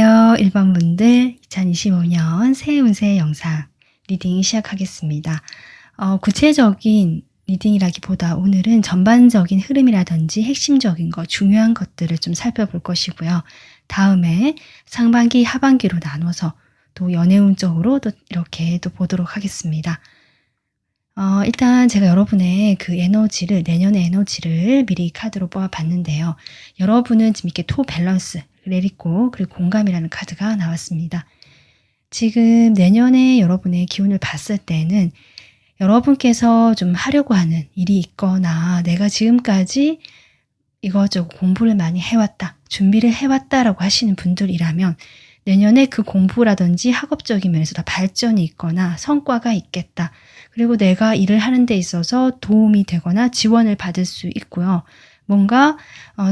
안녕하세요. 1번 분들 2025년 새해 운세 영상 리딩 시작하겠습니다. 구체적인 리딩이라기보다 오늘은 전반적인 흐름이라든지 핵심적인 것, 중요한 것들을 좀 살펴볼 것이고요. 다음에 상반기, 하반기로 나눠서 또 연애운적으로 또 이렇게 또 보도록 하겠습니다. 일단 제가 여러분의 그 에너지를, 내년의 에너지를 미리 카드로 뽑아봤는데요. 여러분은 지금 이렇게 토 밸런스, 레리고 그리고 공감이라는 카드가 나왔습니다. 지금 내년에 여러분의 기운을 봤을 때는 여러분께서 좀 하려고 하는 일이 있거나 내가 지금까지 이것저것 공부를 많이 해왔다, 준비를 해왔다라고 하시는 분들이라면 내년에 그 공부라든지 학업적인 면에서 다 발전이 있거나 성과가 있겠다. 그리고 내가 일을 하는 데 있어서 도움이 되거나 지원을 받을 수 있고요. 뭔가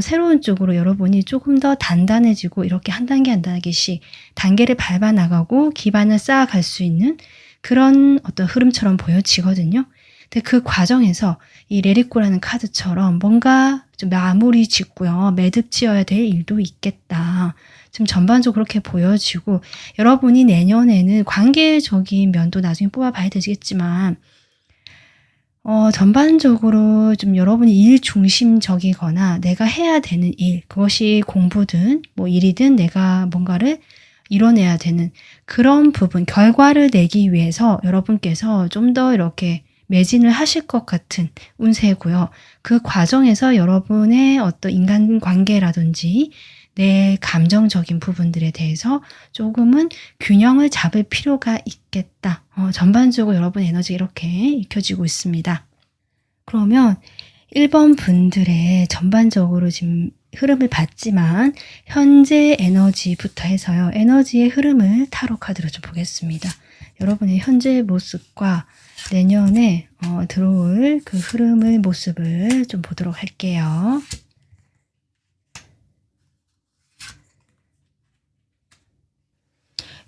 새로운 쪽으로 여러분이 조금 더 단단해지고 이렇게 한 단계 한 단계씩 단계를 밟아 나가고 기반을 쌓아갈 수 있는 그런 어떤 흐름처럼 보여지거든요. 근데 그 과정에서 이 레리꼬라는 카드처럼 뭔가 좀 마무리 짓고요. 매듭 지어야 될 일도 있겠다. 좀 전반적으로 그렇게 보여지고 여러분이 내년에는 관계적인 면도 나중에 뽑아봐야 되겠지만 전반적으로 좀 여러분이 일 중심적이거나 내가 해야 되는 일, 그것이 공부든 뭐 일이든 내가 뭔가를 이뤄내야 되는 그런 부분, 결과를 내기 위해서 여러분께서 좀 더 이렇게 매진을 하실 것 같은 운세고요. 그 과정에서 여러분의 어떤 인간관계라든지 내 감정적인 부분들에 대해서 조금은 균형을 잡을 필요가 있겠다. 전반적으로 여러분의 에너지 이렇게 익혀지고 있습니다. 그러면 1번 분들의 전반적으로 지금 흐름을 봤지만 현재 에너지부터 해서요. 에너지의 흐름을 타로 카드로 좀 보겠습니다. 여러분의 현재 모습과 내년에 들어올 그 흐름의 모습을 좀 보도록 할게요.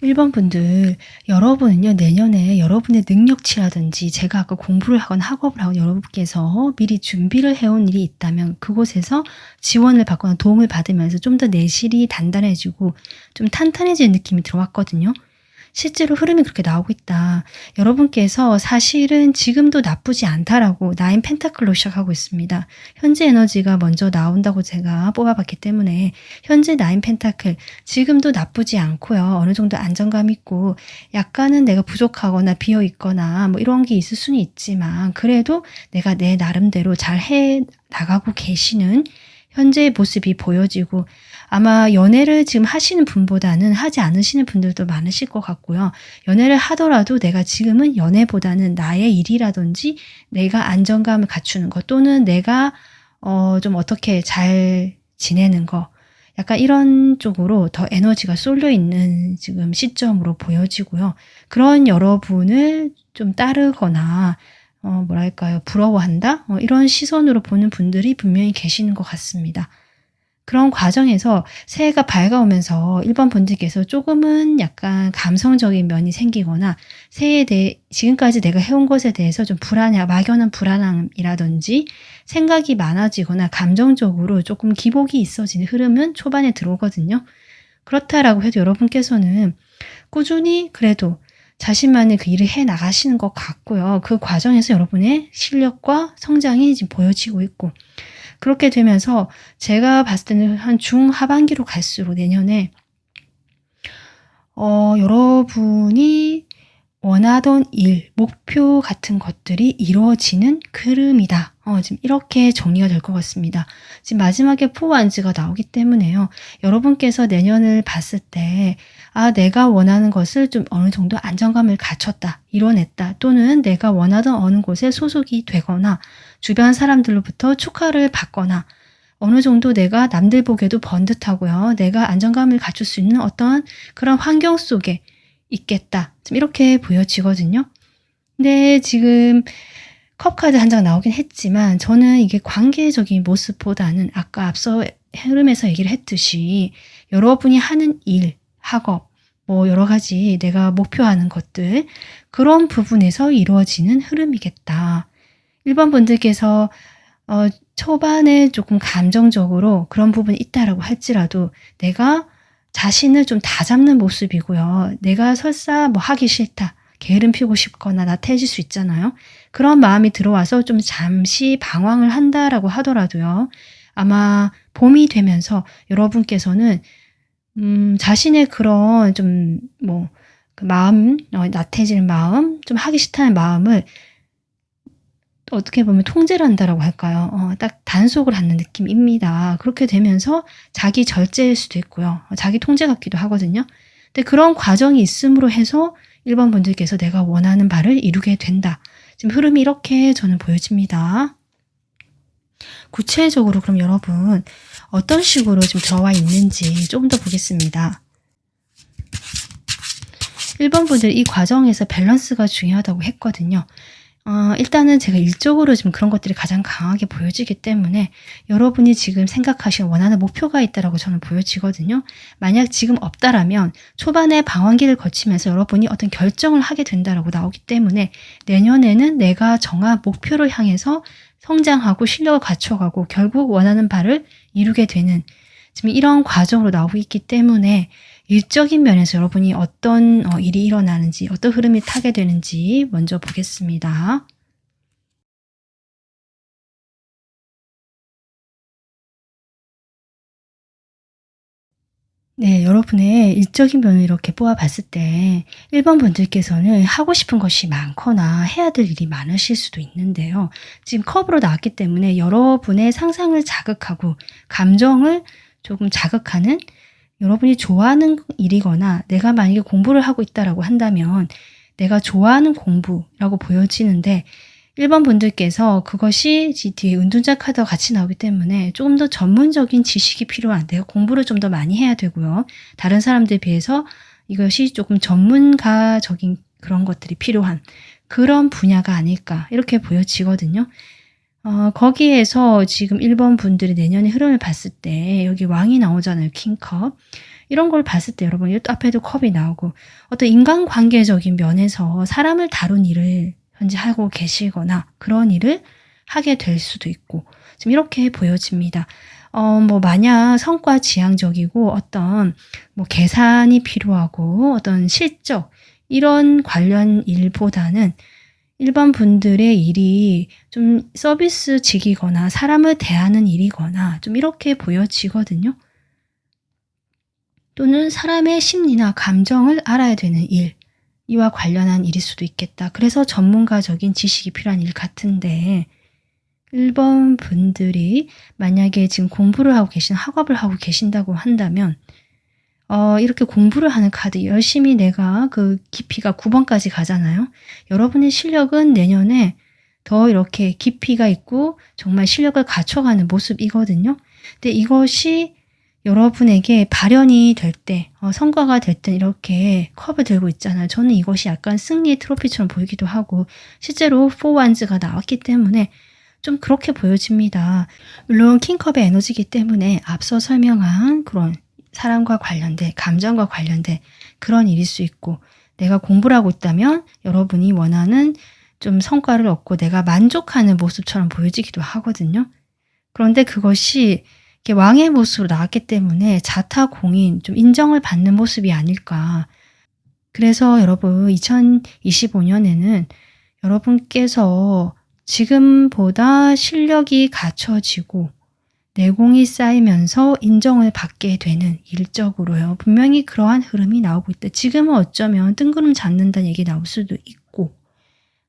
1번 분들, 여러분은요, 내년에 여러분의 능력치라든지 제가 아까 공부를 하거나 학업을 하거나 여러분께서 미리 준비를 해온 일이 있다면 그곳에서 지원을 받거나 도움을 받으면서 좀 더 내실이 단단해지고 좀 탄탄해지는 느낌이 들어왔거든요. 실제로 흐름이 그렇게 나오고 있다. 여러분께서 사실은 지금도 나쁘지 않다라고 나인 펜타클로 시작하고 있습니다. 현재 에너지가 먼저 나온다고 제가 뽑아봤기 때문에 현재 나인 펜타클 지금도 나쁘지 않고요. 어느 정도 안정감 있고 약간은 내가 부족하거나 비어있거나 뭐 이런 게 있을 수는 있지만 그래도 내가 내 나름대로 잘 해 나가고 계시는 현재의 모습이 보여지고 아마 연애를 지금 하시는 분보다는 하지 않으시는 분들도 많으실 것 같고요. 연애를 하더라도 내가 지금은 연애보다는 나의 일이라든지 내가 안정감을 갖추는 것 또는 내가 좀 어떻게 잘 지내는 거 약간 이런 쪽으로 더 에너지가 쏠려 있는 지금 시점으로 보여지고요. 그런 여러분을 좀 따르거나 뭐랄까요, 부러워한다? 이런 시선으로 보는 분들이 분명히 계시는 것 같습니다. 그런 과정에서 새해가 밝아오면서 1번 분들께서 조금은 약간 감성적인 면이 생기거나 새해에 대해 지금까지 내가 해온 것에 대해서 좀 막연한 불안함이라든지 생각이 많아지거나 감정적으로 조금 기복이 있어지는 흐름은 초반에 들어오거든요. 그렇다라고 해도 여러분께서는 꾸준히 그래도 자신만의 그 일을 해 나가시는 것 같고요. 그 과정에서 여러분의 실력과 성장이 지금 보여지고 있고 그렇게 되면서 제가 봤을 때는 한 중하반기로 갈수록 내년에 여러분이 원하던 일, 목표 같은 것들이 이루어지는 흐름이다. 지금 이렇게 정리가 될 것 같습니다. 지금 마지막에 포완즈가 나오기 때문에요. 여러분께서 내년을 봤을 때 내가 원하는 것을 좀 어느 정도 안정감을 갖췄다, 이뤄냈다, 또는 내가 원하던 어느 곳에 소속이 되거나 주변 사람들로부터 축하를 받거나 어느 정도 내가 남들 보기에도 번듯하고요. 내가 안정감을 갖출 수 있는 어떤 그런 환경 속에 있겠다. 좀 이렇게 보여지거든요. 근데 지금 컵 카드 한 장 나오긴 했지만 저는 이게 관계적인 모습보다는 아까 앞서 흐름에서 얘기를 했듯이 여러분이 하는 일, 학업, 뭐 여러 가지 내가 목표하는 것들 그런 부분에서 이루어지는 흐름이겠다. 1번 분들께서 초반에 조금 감정적으로 그런 부분이 있다라고 할지라도 내가 자신을 좀 다잡는 모습이고요. 내가 설사 뭐 하기 싫다, 게으름 피우고 싶거나 나태해질 수 있잖아요. 그런 마음이 들어와서 좀 잠시 방황을 한다라고 하더라도요. 아마 봄이 되면서 여러분께서는 자신의 그런 좀 뭐 그 마음, 나태해질 마음, 좀 하기 싫다는 마음을 어떻게 보면 통제를 한다라고 할까요? 딱 단속을 하는 느낌입니다. 그렇게 되면서 자기 절제일 수도 있고요. 자기 통제 같기도 하거든요. 근데 그런 과정이 있음으로 해서 1번 분들께서 내가 원하는 바를 이루게 된다. 지금 흐름이 이렇게 저는 보여집니다. 구체적으로 그럼 여러분 어떤 식으로 지금 들어와 있는지 조금 더 보겠습니다. 1번 분들 이 과정에서 밸런스가 중요하다고 했거든요. 일단은 제가 일적으로 지금 그런 것들이 가장 강하게 보여지기 때문에 여러분이 지금 생각하시는 원하는 목표가 있다라고 저는 보여지거든요. 만약 지금 없다라면 초반에 방황기를 거치면서 여러분이 어떤 결정을 하게 된다라고 나오기 때문에 내년에는 내가 정한 목표를 향해서 성장하고 실력을 갖춰가고 결국 원하는 바를 이루게 되는 지금 이런 과정으로 나오고 있기 때문에 일적인 면에서 여러분이 어떤 일이 일어나는지 어떤 흐름이 타게 되는지 먼저 보겠습니다. 네, 여러분의 일적인 면을 이렇게 뽑아봤을 때 1번 분들께서는 하고 싶은 것이 많거나 해야 될 일이 많으실 수도 있는데요. 지금 컵으로 나왔기 때문에 여러분의 상상을 자극하고 감정을 조금 자극하는 여러분이 좋아하는 일이거나 내가 만약에 공부를 하고 있다라고 한다면 내가 좋아하는 공부라고 보여지는데 1번 분들께서 그것이 뒤에 은둔자 카드와 같이 나오기 때문에 조금 더 전문적인 지식이 필요한데요. 공부를 좀 더 많이 해야 되고요. 다른 사람들에 비해서 이것이 조금 전문가적인 그런 것들이 필요한 그런 분야가 아닐까 이렇게 보여지거든요. 거기에서 지금 1번 분들이 내년의 흐름을 봤을 때 여기 왕이 나오잖아요. 킹컵. 이런 걸 봤을 때 여러분 이 앞에도 컵이 나오고 어떤 인간관계적인 면에서 사람을 다룬 일을 현재 하고 계시거나 그런 일을 하게 될 수도 있고 지금 이렇게 보여집니다. 뭐 마냥 성과 지향적이고 어떤 뭐 계산이 필요하고 어떤 실적 이런 관련 일보다는 1번 분들의 일이 좀 서비스직이거나 사람을 대하는 일이거나 좀 이렇게 보여지거든요. 또는 사람의 심리나 감정을 알아야 되는 일, 이와 관련한 일일 수도 있겠다. 그래서 전문가적인 지식이 필요한 일 같은데 1번 분들이 만약에 지금 공부를 하고 학업을 하고 계신다고 한다면 이렇게 공부를 하는 카드 열심히 내가 그 깊이가 9번까지 가잖아요. 여러분의 실력은 내년에 더 이렇게 깊이가 있고 정말 실력을 갖춰가는 모습이거든요. 근데 이것이 여러분에게 발현이 될 때, 성과가 될 때 이렇게 컵을 들고 있잖아요. 저는 이것이 약간 승리의 트로피처럼 보이기도 하고 실제로 4wands가 나왔기 때문에 좀 그렇게 보여집니다. 물론 킹컵의 에너지이기 때문에 앞서 설명한 그런 사람과 관련된, 감정과 관련된 그런 일일 수 있고 내가 공부를 하고 있다면 여러분이 원하는 좀 성과를 얻고 내가 만족하는 모습처럼 보여지기도 하거든요. 그런데 그것이 왕의 모습으로 나왔기 때문에 자타공인, 좀 인정을 받는 모습이 아닐까. 그래서 여러분 2025년에는 여러분께서 지금보다 실력이 갖춰지고 내공이 쌓이면서 인정을 받게 되는 일적으로요. 분명히 그러한 흐름이 나오고 있다. 지금은 어쩌면 뜬구름 잡는다는 얘기 나올 수도 있고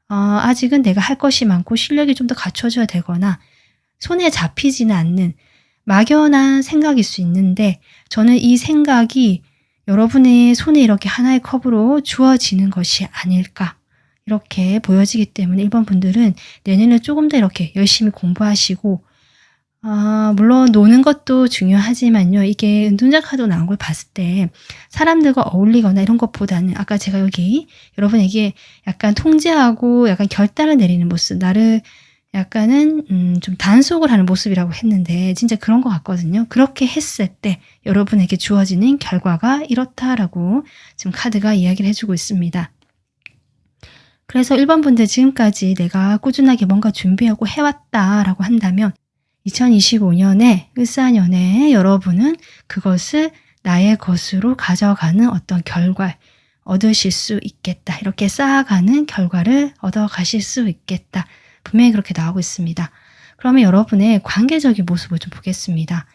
아직은 내가 할 것이 많고 실력이 좀 더 갖춰져야 되거나 손에 잡히지는 않는 막연한 생각일 수 있는데 저는 이 생각이 여러분의 손에 이렇게 하나의 컵으로 주어지는 것이 아닐까 이렇게 보여지기 때문에 1번 분들은 내년에 조금 더 이렇게 열심히 공부하시고 물론 노는 것도 중요하지만요. 이게 은둔자 카드 나온 걸 봤을 때 사람들과 어울리거나 이런 것보다는 아까 제가 여기 여러분에게 약간 통제하고 약간 결단을 내리는 모습 나를 약간은 좀 단속을 하는 모습이라고 했는데 진짜 그런 것 같거든요. 그렇게 했을 때 여러분에게 주어지는 결과가 이렇다라고 지금 카드가 이야기를 해주고 있습니다. 그래서 1번 분들 지금까지 내가 꾸준하게 뭔가 준비하고 해왔다라고 한다면 2025년에 을사년에 여러분은 그것을 나의 것으로 가져가는 어떤 결과 얻으실 수 있겠다. 이렇게 쌓아가는 결과를 얻어가실 수 있겠다. 분명히 그렇게 나오고 있습니다. 그러면 여러분의 관계적인 모습을 좀 보겠습니다.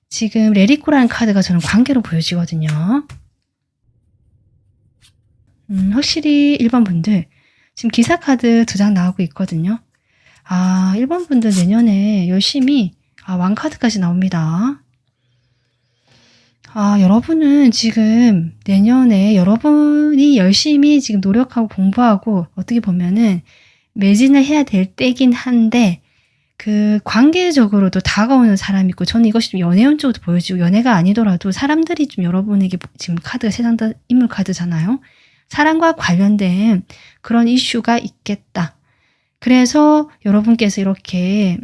지금 레리코라는 카드가 저는 관계로 보여지거든요. 확실히 1번 분들 지금 기사 카드 2장 나오고 있거든요. 1번 분들 내년에 열심히 왕카드까지 나옵니다. 여러분은 지금 내년에 여러분이 열심히 지금 노력하고 공부하고 어떻게 보면은 매진을 해야 될 때긴 한데 그 관계적으로도 다가오는 사람이 있고 저는 이것이 좀 연애운 쪽으로 보여지고 연애가 아니더라도 사람들이 좀 여러분에게 지금 카드가 3장 다 인물 카드잖아요. 사랑과 관련된 그런 이슈가 있겠다. 그래서 여러분께서 이렇게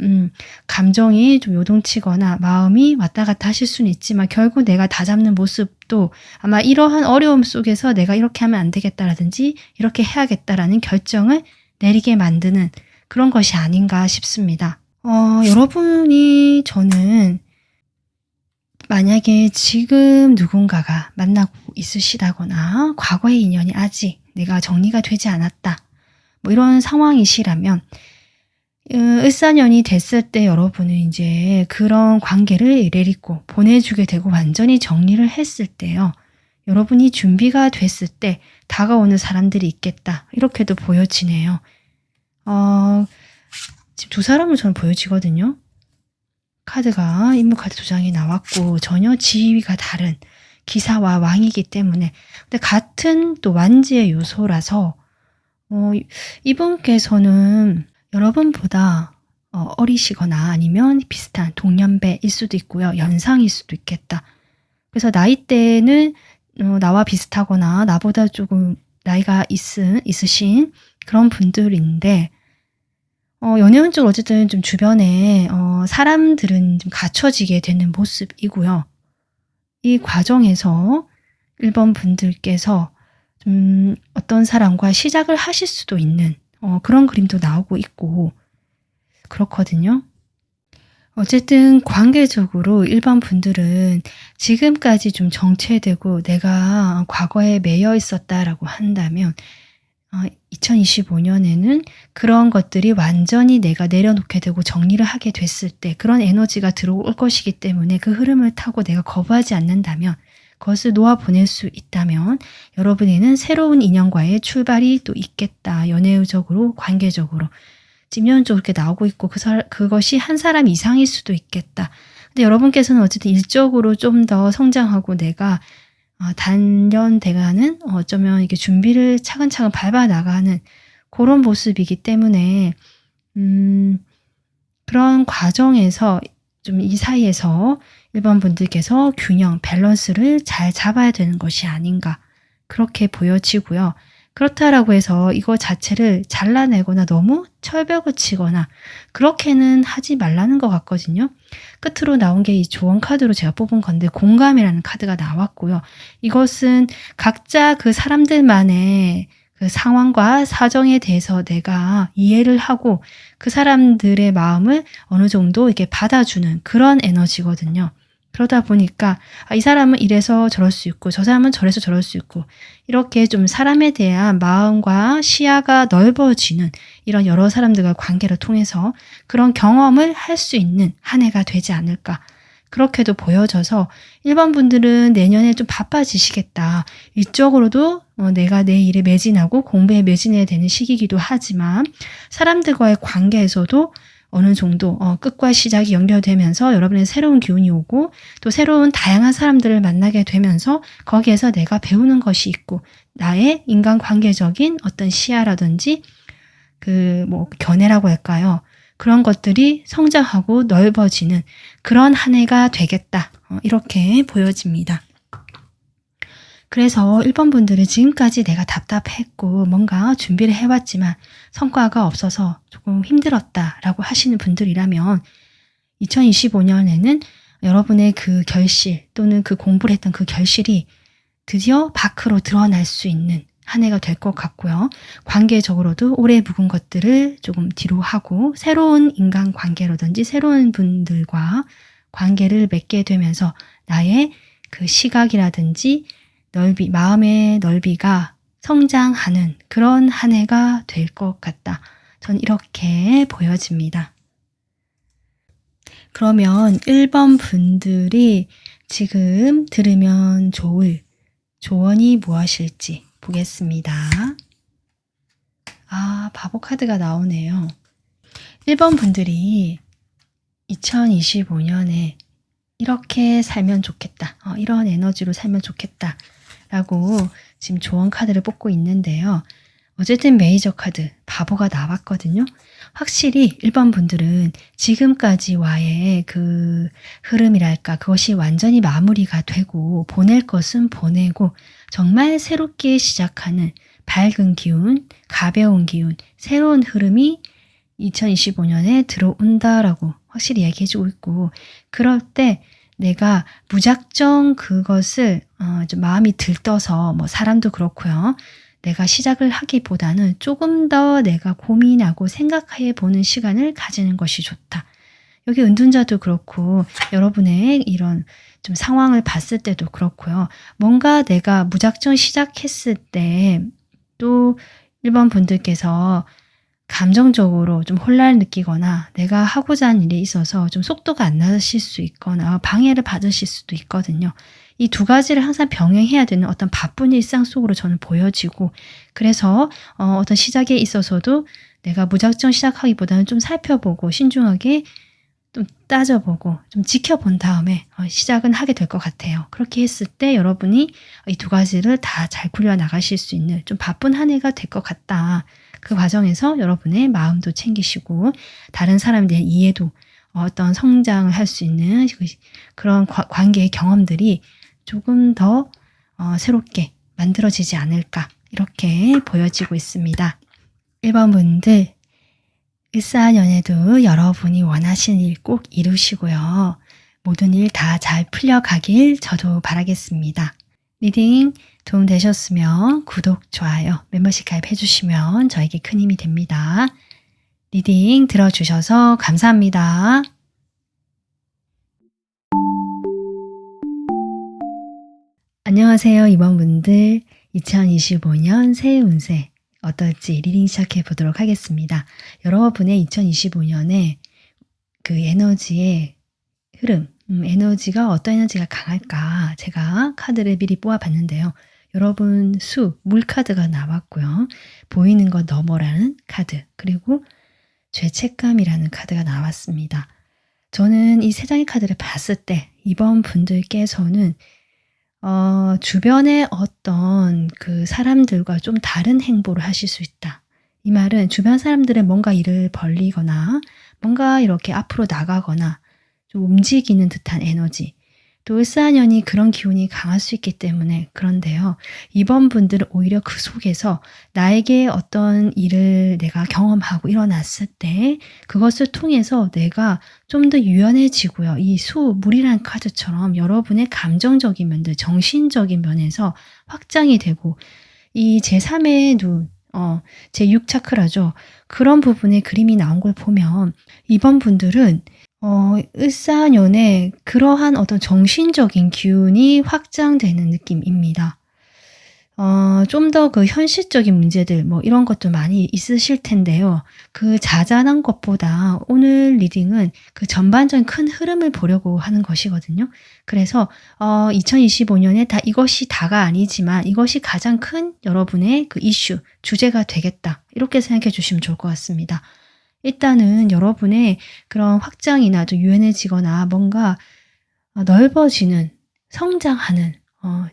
감정이 좀 요동치거나 마음이 왔다 갔다 하실 수는 있지만 결국 내가 다잡는 모습도 아마 이러한 어려움 속에서 내가 이렇게 하면 안 되겠다라든지 이렇게 해야겠다라는 결정을 내리게 만드는 그런 것이 아닌가 싶습니다. 여러분이 저는 만약에 지금 누군가가 만나고 있으시다거나 과거의 인연이 아직 내가 정리가 되지 않았다. 이런 상황이시라면 을사년이 됐을 때 여러분은 이제 그런 관계를 내리고 보내주게 되고 완전히 정리를 했을 때요. 여러분이 준비가 됐을 때 다가오는 사람들이 있겠다. 이렇게도 보여지네요. 지금 2사람을 저는 보여지거든요. 카드가 인물 카드 2장이 나왔고 전혀 지위가 다른 기사와 왕이기 때문에 근데 같은 또 완지의 요소라서 이분께서는 여러분보다 어리시거나 아니면 비슷한 동년배일 수도 있고요. 연상일 수도 있겠다. 그래서 나이대는 나와 비슷하거나 나보다 조금 나이가 있으신 그런 분들인데 연애운적으로 어쨌든 좀 주변에 사람들은 좀 갖춰지게 되는 모습이고요. 이 과정에서 1번 분들께서 어떤 사람과 시작을 하실 수도 있는 그런 그림도 나오고 있고 그렇거든요. 어쨌든 관계적으로 1번 분들은 지금까지 좀 정체되고 내가 과거에 매여 있었다라고 한다면 2025년에는 그런 것들이 완전히 내가 내려놓게 되고 정리를 하게 됐을 때 그런 에너지가 들어올 것이기 때문에 그 흐름을 타고 내가 거부하지 않는다면 그것을 놓아보낼 수 있다면 여러분에는 새로운 인연과의 출발이 또 있겠다. 연애적으로 관계적으로 지금 연적으로 이렇게 나오고 있고 그것이 한 사람 이상일 수도 있겠다. 근데 여러분께서는 어쨌든 일적으로 좀 더 성장하고 내가 단련돼가는 어쩌면 이게 준비를 차근차근 밟아 나가는 그런 모습이기 때문에 그런 과정에서 좀 이 사이에서 1번 분들께서 균형, 밸런스를 잘 잡아야 되는 것이 아닌가 그렇게 보여지고요. 그렇다라고 해서 이거 자체를 잘라내거나 너무 철벽을 치거나 그렇게는 하지 말라는 것 같거든요. 끝으로 나온 게 이 조언 카드로 제가 뽑은 건데 공감이라는 카드가 나왔고요. 이것은 각자 그 사람들만의 그 상황과 사정에 대해서 내가 이해를 하고 그 사람들의 마음을 어느 정도 이렇게 받아주는 그런 에너지거든요. 그러다 보니까 이 사람은 이래서 저럴 수 있고 저 사람은 저래서 저럴 수 있고 이렇게 좀 사람에 대한 마음과 시야가 넓어지는 이런 여러 사람들과 관계를 통해서 그런 경험을 할 수 있는 한 해가 되지 않을까 그렇게도 보여져서 1번 분들은 내년에 좀 바빠지시겠다. 일적으로도 내가 내 일에 매진하고 공부에 매진해야 되는 시기이기도 하지만 사람들과의 관계에서도 어느 정도 끝과 시작이 연결되면서 여러분의 새로운 기운이 오고 또 새로운 다양한 사람들을 만나게 되면서 거기에서 내가 배우는 것이 있고 나의 인간관계적인 어떤 시야라든지 견해라고 할까요? 그런 것들이 성장하고 넓어지는 그런 한 해가 되겠다. 이렇게 보여집니다. 그래서 1번 분들은 지금까지 내가 답답했고 뭔가 준비를 해왔지만 성과가 없어서 조금 힘들었다라고 하시는 분들이라면 2025년에는 여러분의 그 결실 또는 그 공부를 했던 그 결실이 드디어 밖으로 드러날 수 있는 한 해가 될 것 같고요. 관계적으로도 오래 묵은 것들을 조금 뒤로 하고 새로운 인간관계라든지 새로운 분들과 관계를 맺게 되면서 나의 그 시각이라든지 마음의 넓이가 성장하는 그런 한 해가 될 것 같다. 전 이렇게 보여집니다. 그러면 1번 분들이 지금 들으면 좋을 조언이 무엇일지 보겠습니다. 바보 카드가 나오네요. 1번 분들이 2025년에 이렇게 살면 좋겠다. 이런 에너지로 살면 좋겠다. 라고 지금 조언 카드를 뽑고 있는데요. 어쨌든 메이저 카드, 바보가 나왔거든요. 확실히 1번 분들은 지금까지와의 그 흐름이랄까 그것이 완전히 마무리가 되고 보낼 것은 보내고 정말 새롭게 시작하는 밝은 기운, 가벼운 기운, 새로운 흐름이 2025년에 들어온다라고 확실히 얘기해주고 있고 그럴 때 내가 무작정 그것을 좀 마음이 들떠서 사람도 그렇고요. 내가 시작을 하기보다는 조금 더 내가 고민하고 생각해 보는 시간을 가지는 것이 좋다. 여기 은둔자도 그렇고 여러분의 이런 좀 상황을 봤을 때도 그렇고요. 뭔가 내가 무작정 시작했을 때 또 1번 분들께서 감정적으로 좀 혼란을 느끼거나 내가 하고자 하는 일에 있어서 좀 속도가 안 나실 수 있거나 방해를 받으실 수도 있거든요. 이 두 가지를 항상 병행해야 되는 어떤 바쁜 일상 속으로 저는 보여지고 그래서 어떤 시작에 있어서도 내가 무작정 시작하기보다는 좀 살펴보고 신중하게 좀 따져보고 좀 지켜본 다음에 시작은 하게 될 것 같아요. 그렇게 했을 때 여러분이 이 두 가지를 다 잘 굴려 나가실 수 있는 좀 바쁜 한 해가 될 것 같다. 그 과정에서 여러분의 마음도 챙기시고 다른 사람에 대한 이해도 어떤 성장을 할 수 있는 그런 관계의 경험들이 조금 더 새롭게 만들어지지 않을까 이렇게 보여지고 있습니다. 1번 분들 일사년에도 여러분이 원하시는 일 꼭 이루시고요. 모든 일 다 잘 풀려가길 저도 바라겠습니다. 리딩 도움 되셨으면 구독, 좋아요, 멤버십 가입해 주시면 저에게 큰 힘이 됩니다. 리딩 들어주셔서 감사합니다. 안녕하세요, 이번 분들. 2025년 새해 운세 어떨지 리딩 시작해 보도록 하겠습니다. 여러분의 2025년에 그 에너지의 흐름, 에너지가 어떤 에너지가 강할까 제가 카드를 미리 뽑아봤는데요. 여러분 물카드가 나왔고요. 보이는 것 너머라는 카드, 그리고 죄책감이라는 카드가 나왔습니다. 저는 이 세 장의 카드를 봤을 때 이번 분들께서는 주변의 어떤 그 사람들과 좀 다른 행보를 하실 수 있다. 이 말은 주변 사람들의 뭔가 일을 벌리거나 뭔가 이렇게 앞으로 나가거나 좀 움직이는 듯한 에너지. 또 을사년이 그런 기운이 강할 수 있기 때문에 그런데요. 이번 분들은 오히려 그 속에서 나에게 어떤 일을 내가 경험하고 일어났을 때 그것을 통해서 내가 좀 더 유연해지고요. 이 물이라는 카드처럼 여러분의 감정적인 면들, 정신적인 면에서 확장이 되고 이 제3의 눈, 제6 차크라죠. 그런 부분에 그림이 나온 걸 보면 이번 분들은 을사년에 그러한 어떤 정신적인 기운이 확장되는 느낌입니다. 좀 더 그 현실적인 문제들 이런 것도 많이 있으실 텐데요. 그 자잘한 것보다 오늘 리딩은 그 전반적인 큰 흐름을 보려고 하는 것이거든요. 그래서 2025년에 이것이 다가 아니지만 이것이 가장 큰 여러분의 그 주제가 되겠다. 이렇게 생각해 주시면 좋을 것 같습니다. 일단은 여러분의 그런 확장이나 좀 유연해지거나 뭔가 넓어지는, 성장하는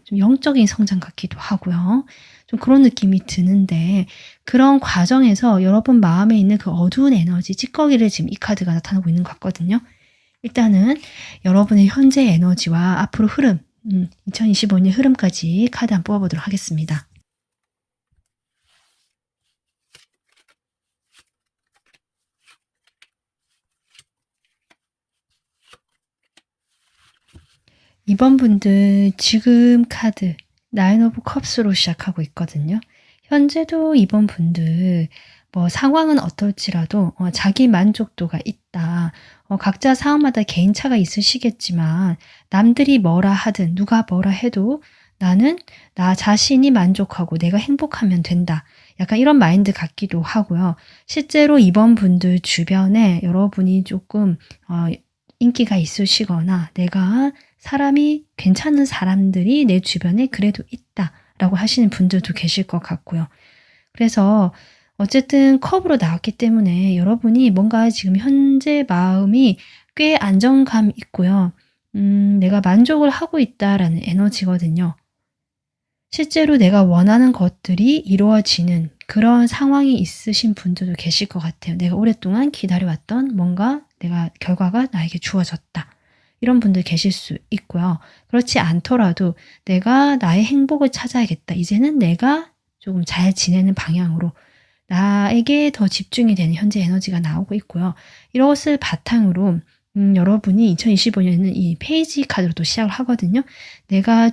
좀 영적인 성장 같기도 하고요. 좀 그런 느낌이 드는데 그런 과정에서 여러분 마음에 있는 그 어두운 에너지, 찌꺼기를 지금 이 카드가 나타나고 있는 것 같거든요. 일단은 여러분의 현재 에너지와 앞으로 흐름, 2025년 흐름까지 카드 한번 뽑아보도록 하겠습니다. 이번 분들 지금 카드 나인 오브 컵스로 시작하고 있거든요. 현재도 이번 분들 상황은 어떨지라도 자기 만족도가 있다. 각자 상황마다 개인차가 있으시겠지만 남들이 뭐라 하든 누가 뭐라 해도 나는 나 자신이 만족하고 내가 행복하면 된다. 약간 이런 마인드 같기도 하고요. 실제로 이번 분들 주변에 여러분이 조금 인기가 있으시거나 내가 사람이 괜찮은 사람들이 내 주변에 그래도 있다라고 하시는 분들도 계실 것 같고요. 그래서 어쨌든 컵으로 나왔기 때문에 여러분이 뭔가 지금 현재 마음이 꽤 안정감 있고요. 내가 만족을 하고 있다라는 에너지거든요. 실제로 내가 원하는 것들이 이루어지는 그런 상황이 있으신 분들도 계실 것 같아요. 내가 오랫동안 기다려왔던 뭔가 내가 결과가 나에게 주어졌다. 이런 분들 계실 수 있고요. 그렇지 않더라도 내가 나의 행복을 찾아야겠다. 이제는 내가 조금 잘 지내는 방향으로 나에게 더 집중이 되는 현재 에너지가 나오고 있고요. 이것을 바탕으로 여러분이 2025년에는 이 페이지 카드로도 시작을 하거든요. 내가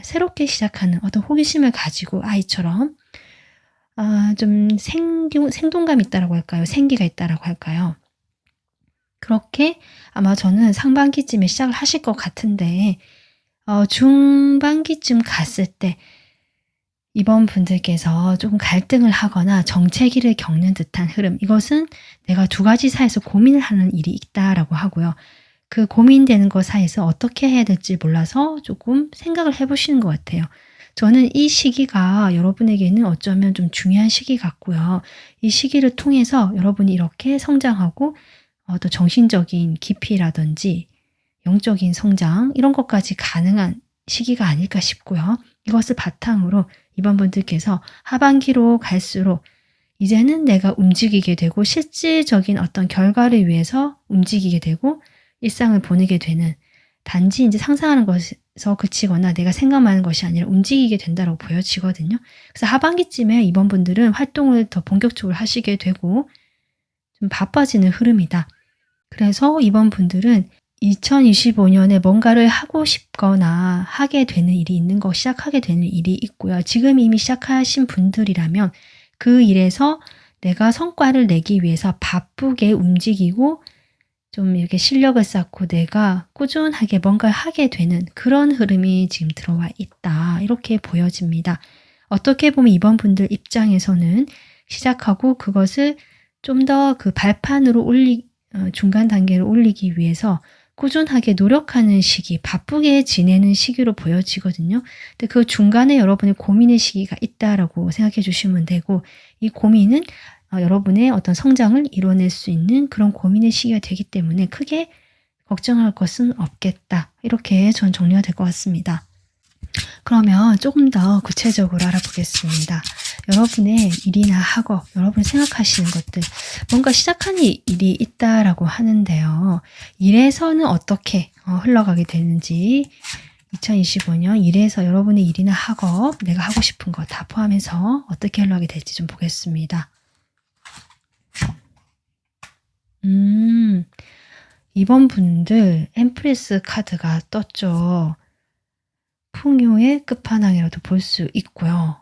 새롭게 시작하는 어떤 호기심을 가지고 아이처럼 좀 생동감 있다라고 할까요? 생기가 있다라고 할까요? 그렇게 아마 저는 상반기쯤에 시작을 하실 것 같은데 중반기쯤 갔을 때 이번 분들께서 조금 갈등을 하거나 정체기를 겪는 듯한 흐름, 이것은 내가 두 가지 사이에서 고민을 하는 일이 있다라고 하고요. 그 고민되는 것 사이에서 어떻게 해야 될지 몰라서 조금 생각을 해보시는 것 같아요. 저는 이 시기가 여러분에게는 어쩌면 좀 중요한 시기 같고요. 이 시기를 통해서 여러분이 이렇게 성장하고 또 정신적인 깊이라든지 영적인 성장 이런 것까지 가능한 시기가 아닐까 싶고요. 이것을 바탕으로 이번 분들께서 하반기로 갈수록 이제는 내가 움직이게 되고 실질적인 어떤 결과를 위해서 움직이게 되고 일상을 보내게 되는, 단지 이제 상상하는 것에서 그치거나 내가 생각하는 것이 아니라 움직이게 된다고 보여지거든요. 그래서 하반기쯤에 이번 분들은 활동을 더 본격적으로 하시게 되고 좀 바빠지는 흐름이다. 그래서 이번 분들은 2025년에 뭔가를 하고 싶거나 하게 되는 일이 있는 거, 시작하게 되는 일이 있고요. 지금 이미 시작하신 분들이라면 그 일에서 내가 성과를 내기 위해서 바쁘게 움직이고 좀 이렇게 실력을 쌓고 내가 꾸준하게 뭔가를 하게 되는 그런 흐름이 지금 들어와 있다. 이렇게 보여집니다. 어떻게 보면 이번 분들 입장에서는 시작하고 그것을 좀 더 그 발판으로 중간 단계로 올리기 위해서 꾸준하게 노력하는 시기, 바쁘게 지내는 시기로 보여지거든요. 근데 그 중간에 여러분의 고민의 시기가 있다라고 생각해 주시면 되고, 이 고민은 여러분의 어떤 성장을 이뤄낼 수 있는 그런 고민의 시기가 되기 때문에 크게 걱정할 것은 없겠다. 이렇게 전 정리가 될 것 같습니다. 그러면 조금 더 구체적으로 알아보겠습니다. 여러분의 일이나 학업, 여러분이 생각하시는 것들, 뭔가 시작한 일이 있다라고 하는데요. 일에서는 어떻게 흘러가게 되는지 2025년 일에서 여러분의 일이나 학업, 내가 하고 싶은 거 다 포함해서 어떻게 흘러가게 될지 좀 보겠습니다. 이번 분들 엠프레스 카드가 떴죠. 풍요의 끝판왕이라도 볼 수 있고요.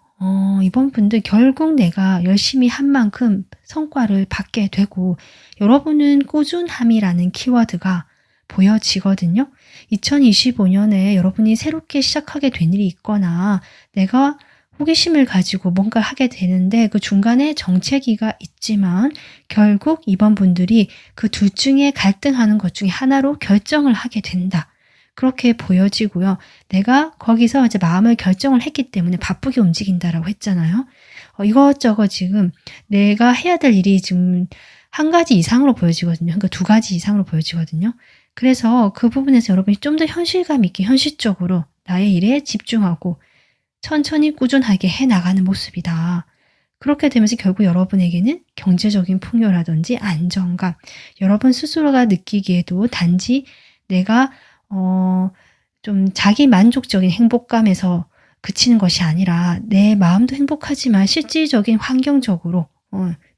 이번 분들 결국 내가 열심히 한 만큼 성과를 받게 되고, 여러분은 꾸준함이라는 키워드가 보여지거든요. 2025년에 여러분이 새롭게 시작하게 된 일이 있거나 내가 호기심을 가지고 뭔가 하게 되는데 그 중간에 정체기가 있지만 결국 이번 분들이 그 둘 중에 갈등하는 것 중에 하나로 결정을 하게 된다. 그렇게 보여지고요. 내가 거기서 이제 마음을 결정을 했기 때문에 바쁘게 움직인다라고 했잖아요. 이것저것 지금 내가 해야 될 일이 지금 한 가지 이상으로 보여지거든요. 그러니까 두 가지 이상으로 보여지거든요. 그래서 그 부분에서 여러분이 좀 더 현실감 있게 현실적으로 나의 일에 집중하고 천천히 꾸준하게 해나가는 모습이다. 그렇게 되면서 결국 여러분에게는 경제적인 풍요라든지 안정감, 여러분 스스로가 느끼기에도 단지 내가 좀 자기 만족적인 행복감에서 그치는 것이 아니라 내 마음도 행복하지만 실질적인 환경적으로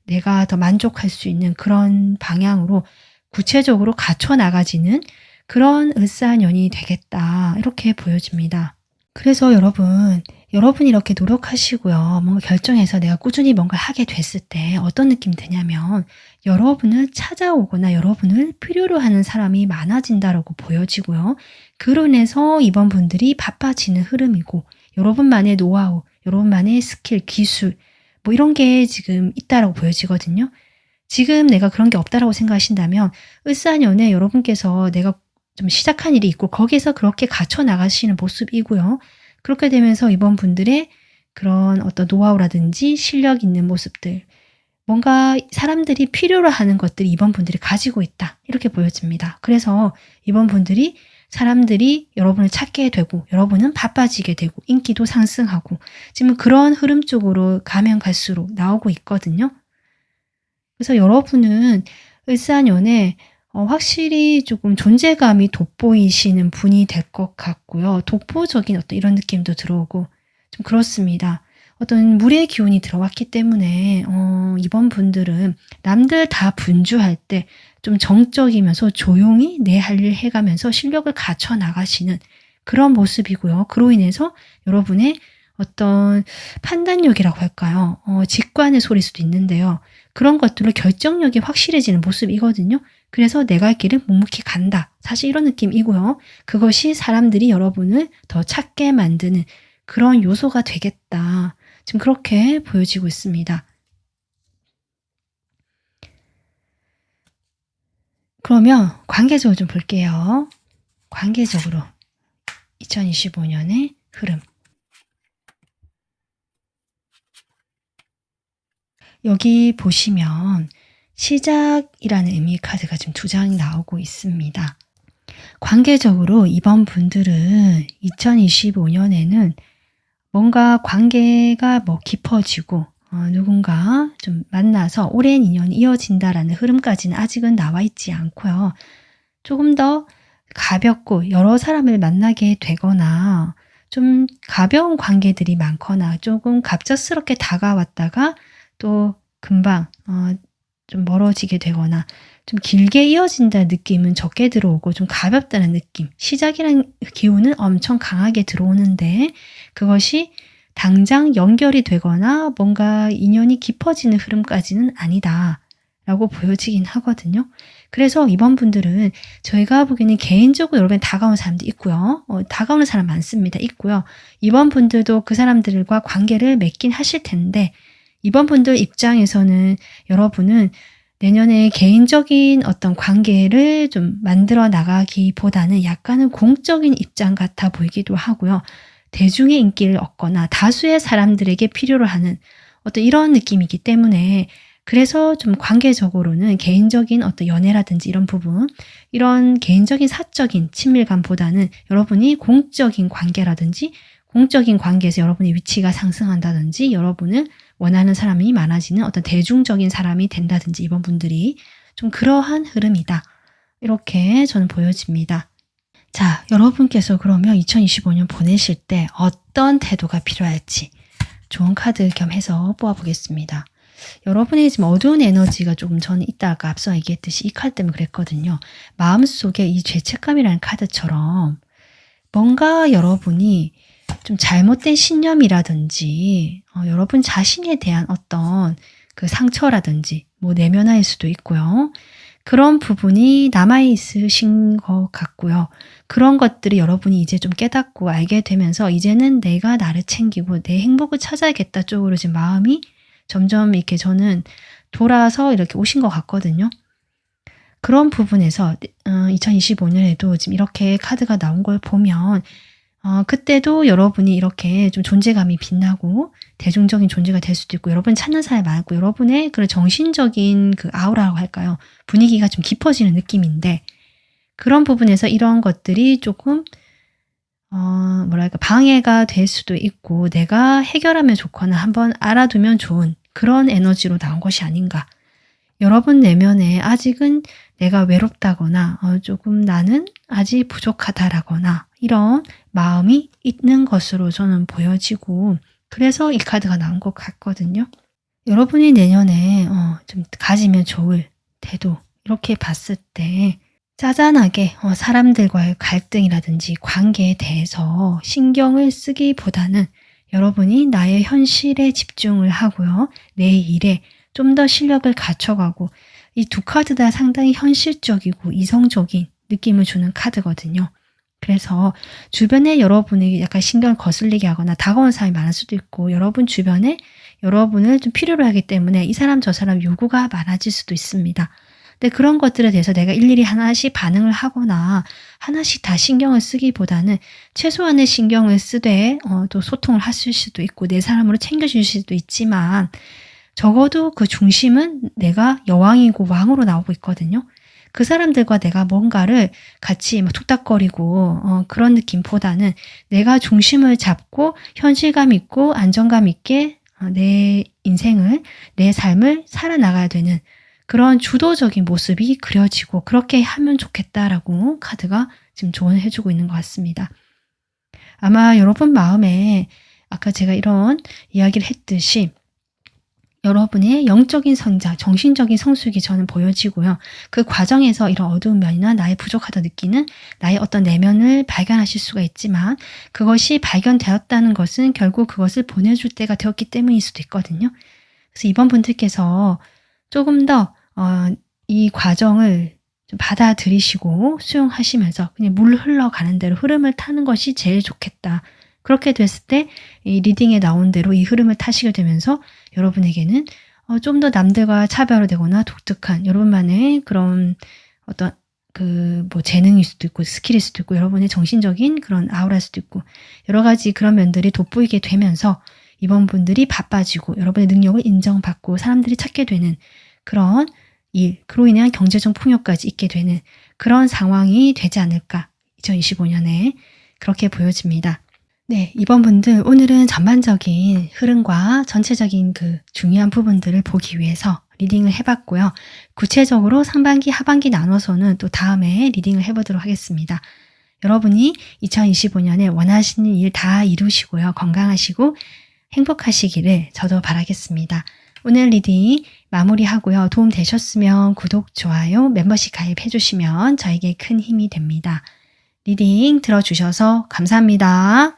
내가 더 만족할 수 있는 그런 방향으로 구체적으로 갖춰 나가지는 그런 을사년이 되겠다. 이렇게 보여집니다. 그래서 여러분, 여러분이 이렇게 노력하시고요. 뭔가 결정해서 내가 꾸준히 뭔가를 하게 됐을 때 어떤 느낌이 드냐면 여러분을 찾아오거나 여러분을 필요로 하는 사람이 많아진다라고 보여지고요. 그로 인해서 이번 분들이 바빠지는 흐름이고 여러분만의 노하우, 여러분만의 스킬, 기술 뭐 이런 게 지금 있다라고 보여지거든요. 지금 내가 그런 게 없다라고 생각하신다면 을사년에 여러분께서 내가 좀 시작한 일이 있고 거기에서 그렇게 갖춰 나가시는 모습이고요. 그렇게 되면서 이번 분들의 그런 어떤 노하우라든지 실력 있는 모습들, 뭔가 사람들이 필요로 하는 것들이 이번 분들이 가지고 있다. 이렇게 보여집니다. 그래서 이번 분들이 사람들이 여러분을 찾게 되고 여러분은 바빠지게 되고 인기도 상승하고 지금 그런 흐름 쪽으로 가면 갈수록 나오고 있거든요. 그래서 여러분은 을사년에 확실히 조금 존재감이 돋보이시는 분이 될 것 같고요. 독보적인 어떤 이런 느낌도 들어오고 좀 그렇습니다. 어떤 물의 기운이 들어왔기 때문에 이번 분들은 남들 다 분주할 때 좀 정적이면서 조용히 내 할 일 해가면서 실력을 갖춰 나가시는 그런 모습이고요. 그로 인해서 여러분의 어떤 판단력이라고 할까요? 직관의 소리일 수도 있는데요. 그런 것들로 결정력이 확실해지는 모습이거든요. 그래서 내가 할 길은 묵묵히 간다. 사실 이런 느낌이고요. 그것이 사람들이 여러분을 더 찾게 만드는 그런 요소가 되겠다. 지금 그렇게 보여지고 있습니다. 그러면 관계적으로 좀 볼게요. 관계적으로 2025년의 흐름. 여기 보시면 시작이라는 의미의 카드가 지금 2장이 나오고 있습니다. 관계적으로 이번 분들은 2025년에는 뭔가 관계가 뭐 깊어지고 누군가 좀 만나서 오랜 인연이 이어진다라는 흐름까지는 아직은 나와 있지 않고요. 조금 더 가볍고 여러 사람을 만나게 되거나 좀 가벼운 관계들이 많거나 조금 갑작스럽게 다가왔다가 또 금방 좀 멀어지게 되거나 좀 길게 이어진다는 느낌은 적게 들어오고 좀 가볍다는 느낌, 시작이라는 기운은 엄청 강하게 들어오는데 그것이 당장 연결이 되거나 뭔가 인연이 깊어지는 흐름까지는 아니다 라고 보여지긴 하거든요. 그래서 이번 분들은 저희가 보기에는 개인적으로 여러분에 다가오는 사람도 있고요. 다가오는 사람 많습니다. 있고요. 이번 분들도 그 사람들과 관계를 맺긴 하실 텐데 이번 분들 입장에서는 여러분은 내년에 개인적인 어떤 관계를 좀 만들어 나가기보다는 약간은 공적인 입장 같아 보이기도 하고요. 대중의 인기를 얻거나 다수의 사람들에게 필요로 하는 어떤 이런 느낌이기 때문에 그래서 좀 관계적으로는 개인적인 어떤 연애라든지 이런 부분, 이런 개인적인 사적인 친밀감보다는 여러분이 공적인 관계라든지 공적인 관계에서 여러분의 위치가 상승한다든지 여러분을 원하는 사람이 많아지는 어떤 대중적인 사람이 된다든지 이번 분들이 좀 그러한 흐름이다. 이렇게 저는 보여집니다. 자, 여러분께서 그러면 2025년 보내실 때 어떤 태도가 필요할지 좋은 카드 겸해서 뽑아보겠습니다. 여러분의 지금 어두운 에너지가 조금 저는 있다 아까 앞서 얘기했듯이 이 카드 때문에 그랬거든요. 마음속에 이 죄책감이라는 카드처럼 뭔가 여러분이 좀 잘못된 신념이라든지 여러분 자신에 대한 어떤 그 상처라든지 뭐 내면화일 수도 있고요. 그런 부분이 남아있으신 것 같고요. 그런 것들이 여러분이 이제 좀 깨닫고 알게 되면서 이제는 내가 나를 챙기고 내 행복을 찾아야겠다 쪽으로 지금 마음이 점점 이렇게 저는 돌아서 이렇게 오신 것 같거든요. 그런 부분에서 2025년에도 지금 이렇게 카드가 나온 걸 보면 그때도 여러분이 이렇게 좀 존재감이 빛나고 대중적인 존재가 될 수도 있고 여러분 찾는 사람이 많고 여러분의 그런 정신적인 그 아우라라고 할까요? 분위기가 좀 깊어지는 느낌인데 그런 부분에서 이런 것들이 조금 뭐랄까 방해가 될 수도 있고 내가 해결하면 좋거나 한번 알아두면 좋은 그런 에너지로 나온 것이 아닌가. 여러분 내면에 아직은 내가 외롭다거나 조금 나는 아직 부족하다라거나 이런 마음이 있는 것으로 저는 보여지고 그래서 이 카드가 나온 것 같거든요. 여러분이 내년에 좀 가지면 좋을 태도 이렇게 봤을 때 짜잔하게 사람들과의 갈등이라든지 관계에 대해서 신경을 쓰기보다는 여러분이 나의 현실에 집중을 하고요. 내 일에 좀 더 실력을 갖춰가고 이 두 카드 다 상당히 현실적이고 이성적인 느낌을 주는 카드거든요. 그래서 주변에 여러분에게 약간 신경을 거슬리게 하거나 다가오는 사람이 많을 수도 있고 여러분 주변에 여러분을 좀 필요로 하기 때문에 이 사람 저 사람 요구가 많아질 수도 있습니다. 근데 그런 것들에 대해서 내가 일일이 하나씩 반응을 하거나 하나씩 다 신경을 쓰기보다는 최소한의 신경을 쓰되 또 소통을 하실 수도 있고 내 사람으로 챙겨줄 수도 있지만 적어도 그 중심은 내가 여왕이고 왕으로 나오고 있거든요. 그 사람들과 내가 뭔가를 같이 막 툭닥거리고 그런 느낌보다는 내가 중심을 잡고 현실감 있고 안정감 있게 내 인생을 내 삶을 살아나가야 되는 그런 주도적인 모습이 그려지고 그렇게 하면 좋겠다라고 카드가 지금 조언해 주고 있는 것 같습니다. 아마 여러분 마음에 아까 제가 이런 이야기를 했듯이 여러분의 영적인 성장, 정신적인 성숙이 저는 보여지고요. 그 과정에서 이런 어두운 면이나 나의 부족하다 느끼는 나의 어떤 내면을 발견하실 수가 있지만 그것이 발견되었다는 것은 결국 그것을 보내줄 때가 되었기 때문일 수도 있거든요. 그래서 이번 분들께서 조금 더 이 과정을 좀 받아들이시고 수용하시면서 그냥 물 흘러가는 대로 흐름을 타는 것이 제일 좋겠다. 그렇게 됐을 때 이 리딩에 나온 대로 이 흐름을 타시게 되면서 여러분에게는 좀 더 남들과 차별화되거나 독특한 여러분만의 그런 어떤 뭐 재능일 수도 있고 스킬일 수도 있고 여러분의 정신적인 그런 아우라일 수도 있고 여러 가지 그런 면들이 돋보이게 되면서 이번 분들이 바빠지고 여러분의 능력을 인정받고 사람들이 찾게 되는 그런 일, 그로 인한 경제적 풍요까지 있게 되는 그런 상황이 되지 않을까 2025년에 그렇게 보여집니다. 네, 이번 분들 오늘은 전반적인 흐름과 전체적인 그 중요한 부분들을 보기 위해서 리딩을 해봤고요. 구체적으로 상반기, 하반기 나눠서는 또 다음에 리딩을 해보도록 하겠습니다. 여러분이 2025년에 원하시는 일 다 이루시고요. 건강하시고 행복하시기를 저도 바라겠습니다. 오늘 리딩 마무리하고요. 도움 되셨으면 구독, 좋아요, 멤버십 가입해 주시면 저에게 큰 힘이 됩니다. 리딩 들어주셔서 감사합니다.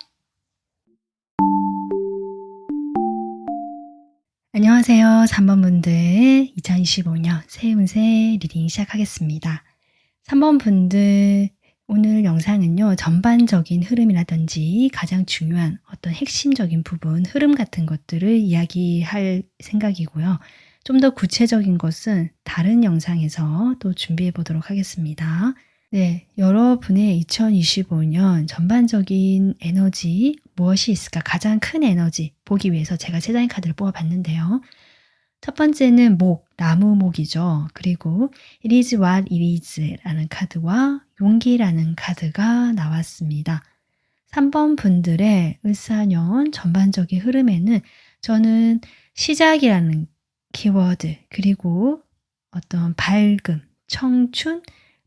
안녕하세요. 3번 분들 2025년 새 운세 리딩 시작하겠습니다. 3번 분들 오늘 영상은요. 전반적인 흐름이라든지 가장 중요한 어떤 핵심적인 부분, 흐름 같은 것들을 이야기할 생각이고요. 좀 더 구체적인 것은 다른 영상에서 또 준비해 보도록 하겠습니다. 네, 여러분의 2025년 전반적인 에너지 무엇이 있을까? 가장 큰 에너지 보기 위해서 제가 세자인 카드를 뽑아봤는데요. 첫 번째는 나무목이죠. 그리고 It is what it is 라는 카드와 용기라는 카드가 나왔습니다. 3번 분들의 을사년 전반적인 흐름에는 저는 시작이라는 키워드 그리고 어떤 밝음, 청춘,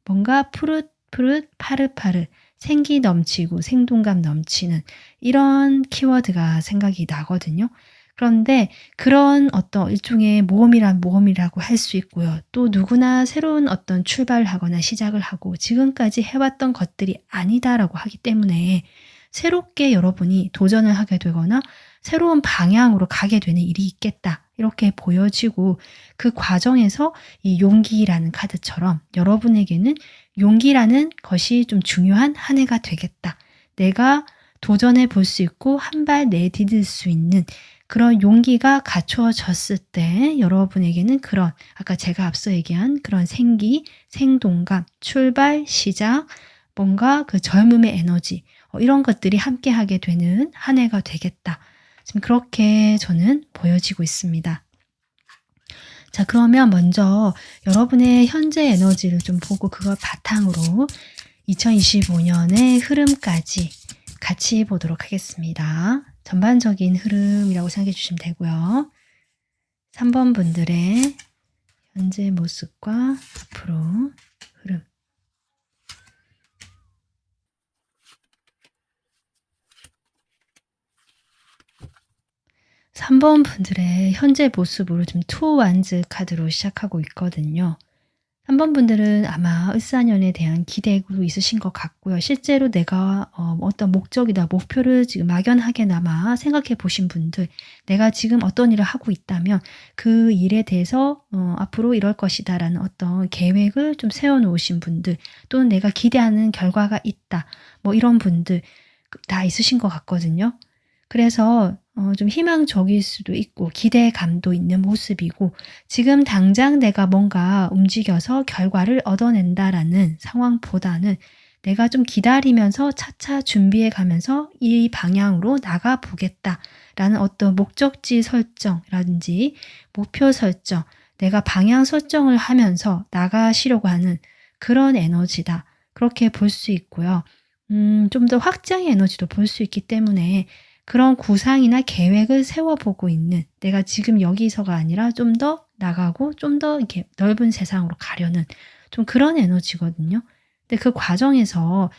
뭔가 푸릇푸릇, 파릇파릇, 생기 넘치고 생동감 넘치는 이런 키워드가 생각이 나거든요. 그런데 그런 어떤 일종의 모험이라고 할 수 있고요. 또 누구나 새로운 어떤 출발을 하거나 시작을 하고 지금까지 해왔던 것들이 아니다라고 하기 때문에 새롭게 여러분이 도전을 하게 되거나 새로운 방향으로 가게 되는 일이 있겠다. 이렇게 보여지고 그 과정에서 이 용기라는 카드처럼 여러분에게는 용기라는 것이 좀 중요한 한 해가 되겠다. 내가 도전해 볼 수 있고 한 발 내디딜 수 있는 그런 용기가 갖추어졌을 때 여러분에게는 그런 아까 제가 앞서 얘기한 그런 생기, 생동감, 출발, 시작, 뭔가 그 젊음의 에너지 이런 것들이 함께하게 되는 한 해가 되겠다. 지금 그렇게 저는 보여지고 있습니다. 자, 그러면 먼저 여러분의 현재 에너지를 좀 보고 그걸 바탕으로 2025년의 흐름까지 같이 보도록 하겠습니다. 전반적인 흐름이라고 생각해 주시면 되고요. 3번 분들의 현재 모습과 앞으로 흐름. 3번 분들의 현재 모습으로 좀 투 완즈 카드로 시작하고 있거든요. 3번 분들은 아마 을사년에 대한 기대도 있으신 것 같고요. 실제로 내가 어떤 목적이다, 목표를 지금 막연하게나마 생각해 보신 분들, 내가 지금 어떤 일을 하고 있다면 그 일에 대해서 앞으로 이럴 것이다라는 어떤 계획을 좀 세워놓으신 분들, 또는 내가 기대하는 결과가 있다, 뭐 이런 분들 다 있으신 것 같거든요. 그래서 좀 희망적일 수도 있고 기대감도 있는 모습이고, 지금 당장 내가 뭔가 움직여서 결과를 얻어낸다라는 상황보다는 내가 좀 기다리면서 차차 준비해 가면서 이 방향으로 나가 보겠다라는 어떤 목적지 설정이라든지 목표 설정, 내가 방향 설정을 하면서 나가시려고 하는 그런 에너지다, 그렇게 볼 수 있고요. 좀 더 확장의 에너지도 볼 수 있기 때문에 그런 구상이나 계획을 세워보고 있는, 내가 지금 여기서가 아니라 좀 더 나가고 좀 더 이렇게 넓은 세상으로 가려는 좀 그런 에너지거든요. 근데 그 과정에서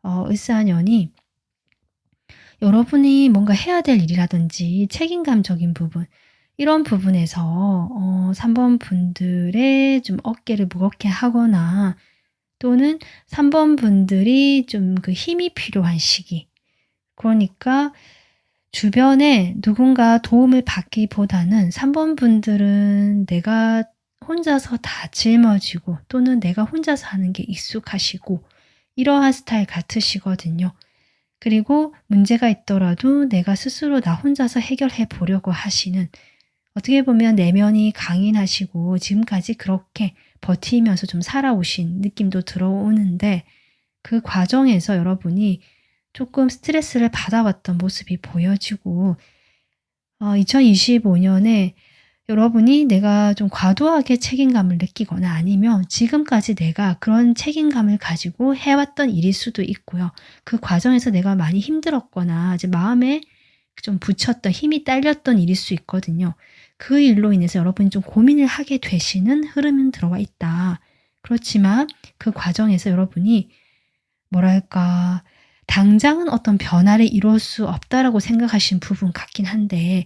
을사년이 여러분이 뭔가 해야 될 일이라든지 책임감적인 부분, 이런 부분에서 3번 분들의 좀 어깨를 무겁게 하거나, 또는 3번 분들이 좀 그 힘이 필요한 시기, 그러니까 주변에 누군가 도움을 받기보다는 3번 분들은 내가 혼자서 다 짊어지고, 또는 내가 혼자서 하는 게 익숙하시고 이러한 스타일 같으시거든요. 그리고 문제가 있더라도 내가 스스로 나 혼자서 해결해 보려고 하시는, 어떻게 보면 내면이 강인하시고 지금까지 그렇게 버티면서 좀 살아오신 느낌도 들어오는데, 그 과정에서 여러분이 조금 스트레스를 받아왔던 모습이 보여지고, 2025년에 여러분이 내가 좀 과도하게 책임감을 느끼거나 아니면 지금까지 내가 그런 책임감을 가지고 해왔던 일일 수도 있고요. 그 과정에서 내가 많이 힘들었거나 이제 마음에 좀 붙였던, 힘이 딸렸던 일일 수 있거든요. 그 일로 인해서 여러분이 좀 고민을 하게 되시는 흐름은 들어와 있다. 그렇지만 그 과정에서 여러분이 뭐랄까, 당장은 어떤 변화를 이룰 수 없다라고 생각하신 부분 같긴 한데,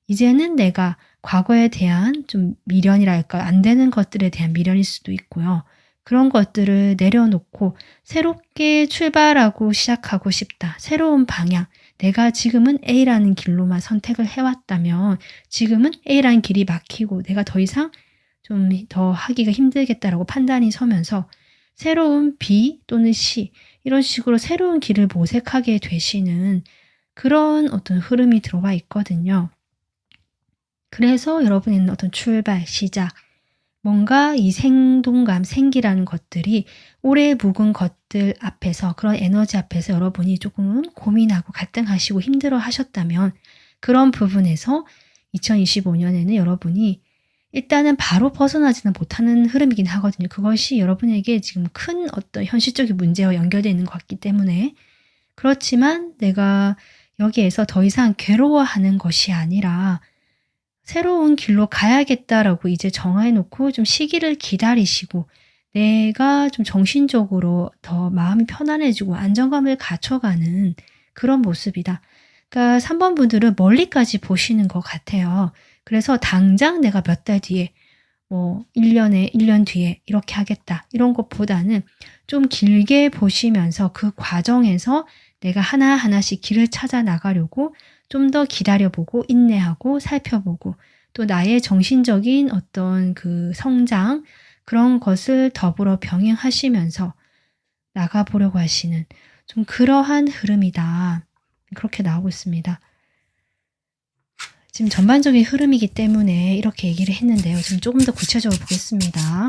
이제는 내가 과거에 대한 좀 미련이랄까, 안 되는 것들에 대한 미련일 수도 있고요. 그런 것들을 내려놓고 새롭게 출발하고 시작하고 싶다, 새로운 방향, 내가 지금은 A라는 길로만 선택을 해왔다면 지금은 A라는 길이 막히고 내가 더 이상 좀 더 하기가 힘들겠다라고 판단이 서면서 새로운 B 또는 C, 이런 식으로 새로운 길을 모색하게 되시는 그런 어떤 흐름이 들어와 있거든요. 그래서 여러분에는 어떤 출발, 시작, 뭔가 이 생동감, 생기라는 것들이 오래 묵은 것들 앞에서, 그런 에너지 앞에서 여러분이 조금 고민하고 갈등하시고 힘들어 하셨다면, 그런 부분에서 2025년에는 여러분이 일단은 바로 벗어나지는 못하는 흐름이긴 하거든요. 그것이 여러분에게 지금 큰 어떤 현실적인 문제와 연결되어 있는 것 같기 때문에. 그렇지만 내가 여기에서 더 이상 괴로워하는 것이 아니라 새로운 길로 가야겠다라고 이제 정해놓고 좀 시기를 기다리시고, 내가 좀 정신적으로 더 마음이 편안해지고 안정감을 갖춰가는 그런 모습이다. 그러니까 3번 분들은 멀리까지 보시는 것 같아요. 그래서 당장 내가 몇 달 뒤에, 뭐 1년 뒤에 이렇게 하겠다, 이런 것보다는 좀 길게 보시면서 그 과정에서 내가 하나하나씩 길을 찾아 나가려고 좀 더 기다려보고 인내하고 살펴보고, 또 나의 정신적인 어떤 그 성장, 그런 것을 더불어 병행하시면서 나가보려고 하시는 좀 그러한 흐름이다, 그렇게 나오고 있습니다. 지금 전반적인 흐름이기 때문에 이렇게 얘기를 했는데요. 지금 조금 더 구체적으로 보겠습니다.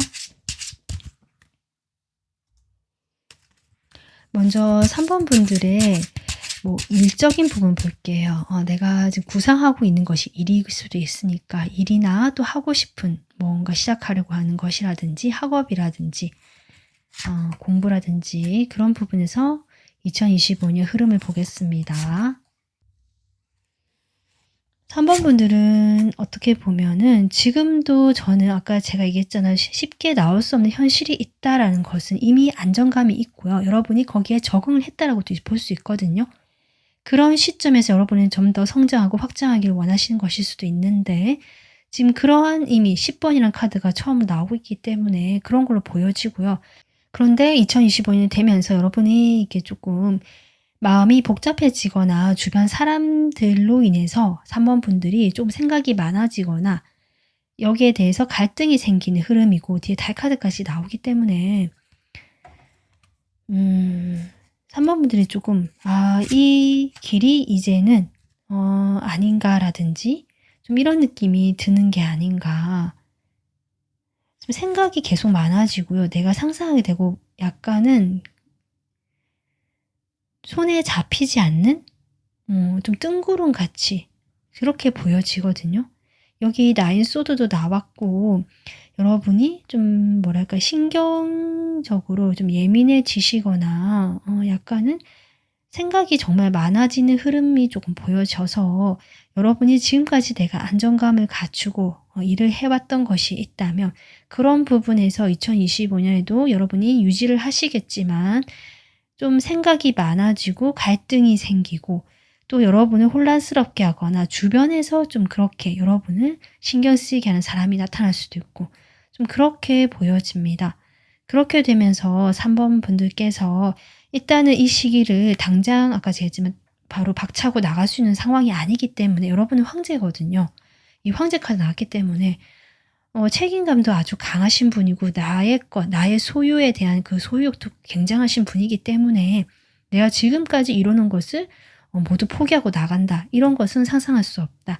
먼저 3번 분들의 뭐 일적인 부분 볼게요. 내가 지금 구상하고 있는 것이 일일 수도 있으니까 일이나 또 하고 싶은 뭔가 시작하려고 하는 것이라든지 학업이라든지 공부라든지 그런 부분에서 2025년 흐름을 보겠습니다. 3번 분들은 어떻게 보면은 지금도 저는 아까 제가 얘기했잖아요. 쉽게 나올 수 없는 현실이 있다라는 것은 이미 안정감이 있고요. 여러분이 거기에 적응을 했다라고도 볼 수 있거든요. 그런 시점에서 여러분은 좀 더 성장하고 확장하기를 원하시는 것일 수도 있는데, 지금 그러한 이미 10번이란 카드가 처음 나오고 있기 때문에 그런 걸로 보여지고요. 그런데 2025년이 되면서 여러분이 이게 조금 마음이 복잡해지거나 주변 사람들로 인해서 3번 분들이 좀 생각이 많아지거나 여기에 대해서 갈등이 생기는 흐름이고 뒤에 달 카드까지 나오기 때문에 3번 분들이 조금 이 길이 이제는 아닌가라든지 좀 이런 느낌이 드는 게 아닌가. 좀 생각이 계속 많아지고요. 내가 상상하게 되고 약간은 손에 잡히지 않는 좀 뜬구름 같이 그렇게 보여지거든요. 여기 나인 소드도 나왔고 여러분이 좀 뭐랄까 신경적으로 좀 예민해지시거나 약간은 생각이 정말 많아지는 흐름이 조금 보여져서 여러분이 지금까지 내가 안정감을 갖추고 일을 해왔던 것이 있다면 그런 부분에서 2025년에도 여러분이 유지를 하시겠지만 좀 생각이 많아지고 갈등이 생기고 또 여러분을 혼란스럽게 하거나 주변에서 좀 그렇게 여러분을 신경 쓰이게 하는 사람이 나타날 수도 있고 좀 그렇게 보여집니다. 그렇게 되면서 3번 분들께서 일단은 이 시기를 당장 아까 제가 했지만 바로 박차고 나갈 수 있는 상황이 아니기 때문에 여러분은 황제거든요. 이 황제 카드 나왔기 때문에 책임감도 아주 강하신 분이고 나의 것, 나의 소유에 대한 그 소유욕도 굉장하신 분이기 때문에 내가 지금까지 이루는 것을 모두 포기하고 나간다. 이런 것은 상상할 수 없다.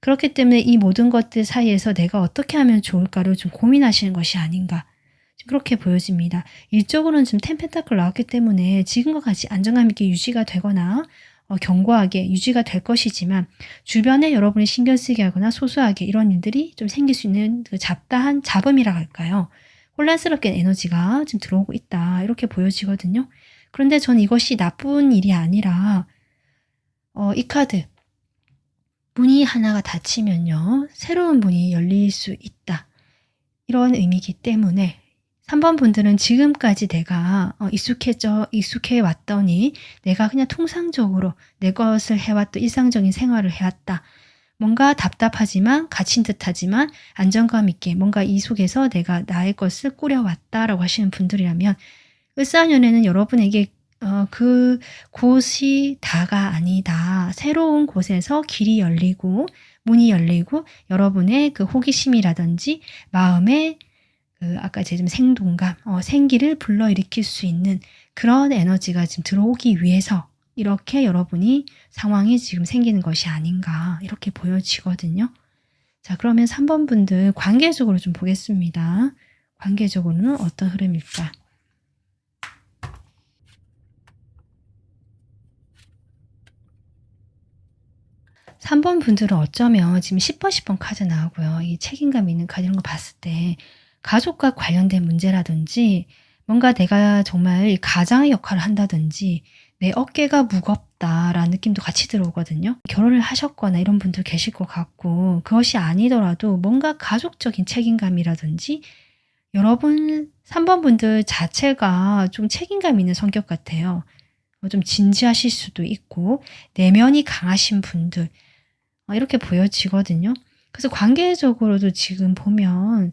그렇기 때문에 이 모든 것들 사이에서 내가 어떻게 하면 좋을까를 좀 고민하시는 것이 아닌가. 그렇게 보여집니다. 일적으로는 지금 템펜타클 나왔기 때문에 지금과 같이 안정감 있게 유지가 되거나 견고하게 유지가 될 것이지만 주변에 여러분이 신경 쓰게 하거나 소소하게 이런 일들이 좀 생길 수 있는 그 잡다한 잡음이라 할까요? 혼란스럽게 에너지가 지금 들어오고 있다. 이렇게 보여지거든요. 그런데 저는 이것이 나쁜 일이 아니라 이 카드 문이 하나가 닫히면요. 새로운 문이 열릴 수 있다. 이런 의미이기 때문에 3번 분들은 지금까지 내가 익숙해 왔더니 내가 그냥 통상적으로 내 것을 해왔던 일상적인 생활을 해왔다. 뭔가 답답하지만 갇힌 듯하지만 안정감 있게 뭔가 이 속에서 내가 나의 것을 꾸려왔다라고 하시는 분들이라면 을사년에는 여러분에게 그 곳이 다가 아니다. 새로운 곳에서 길이 열리고 문이 열리고 여러분의 그 호기심이라든지 마음의 아까 제가 생동감, 생기를 불러일으킬 수 있는 그런 에너지가 지금 들어오기 위해서 이렇게 여러분이 상황이 지금 생기는 것이 아닌가 이렇게 보여지거든요. 자, 그러면 3번 분들 관계적으로 좀 보겠습니다. 관계적으로는 어떤 흐름일까? 3번 분들은 어쩌면 지금 10번, 10번 카드 나오고요. 이 책임감 있는 카드 이런 거 봤을 때 가족과 관련된 문제라든지 뭔가 내가 정말 가장의 역할을 한다든지 내 어깨가 무겁다라는 느낌도 같이 들어오거든요. 결혼을 하셨거나 이런 분들 계실 것 같고 그것이 아니더라도 뭔가 가족적인 책임감이라든지 여러분 3번 분들 자체가 좀 책임감 있는 성격 같아요. 좀 진지하실 수도 있고 내면이 강하신 분들 이렇게 보여지거든요. 그래서 관계적으로도 지금 보면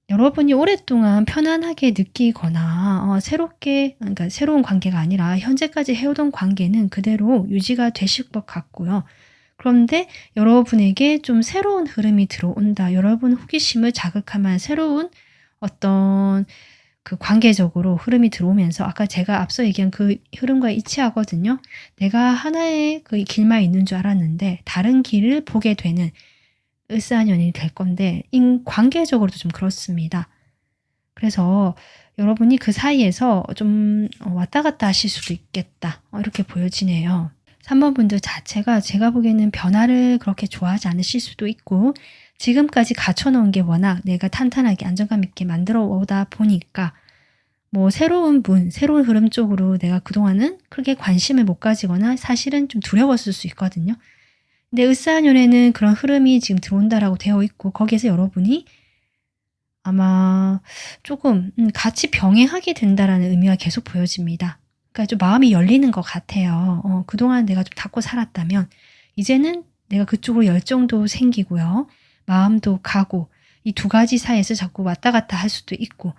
여러분이 오랫동안 편안하게 느끼거나 새롭게 그러니까 새로운 관계가 아니라 현재까지 해오던 관계는 그대로 유지가 되실 것 같고요. 그런데 여러분에게 좀 새로운 흐름이 들어온다. 여러분 호기심을 자극할 만한 새로운 어떤 그 관계적으로 흐름이 들어오면서 아까 제가 앞서 얘기한 그 흐름과 일치하거든요. 내가 하나의 그 길만 있는 줄 알았는데 다른 길을 보게 되는 을사년이 될 건데 관계적으로도 좀 그렇습니다. 그래서 여러분이 그 사이에서 좀 왔다 갔다 하실 수도 있겠다. 이렇게 보여지네요. 3번 분들 자체가 제가 보기에는 변화를 그렇게 좋아하지 않으실 수도 있고 지금까지 갖춰놓은 게 워낙 내가 탄탄하게 안정감 있게 만들어 오다 보니까 뭐 새로운 흐름 쪽으로 내가 그동안은 크게 관심을 못 가지거나 사실은 좀 두려웠을 수 있거든요. 근데 을사년에는 그런 흐름이 지금 들어온다라고 되어 있고 거기에서 여러분이 아마 조금 같이 병행하게 된다라는 의미가 계속 보여집니다. 그러니까 좀 마음이 열리는 것 같아요. 그동안 내가 좀 닫고 살았다면 이제는 내가 그쪽으로 열정도 생기고요. 마음도 가고 이 두 가지 사이에서 자꾸 왔다 갔다 할 수도 있고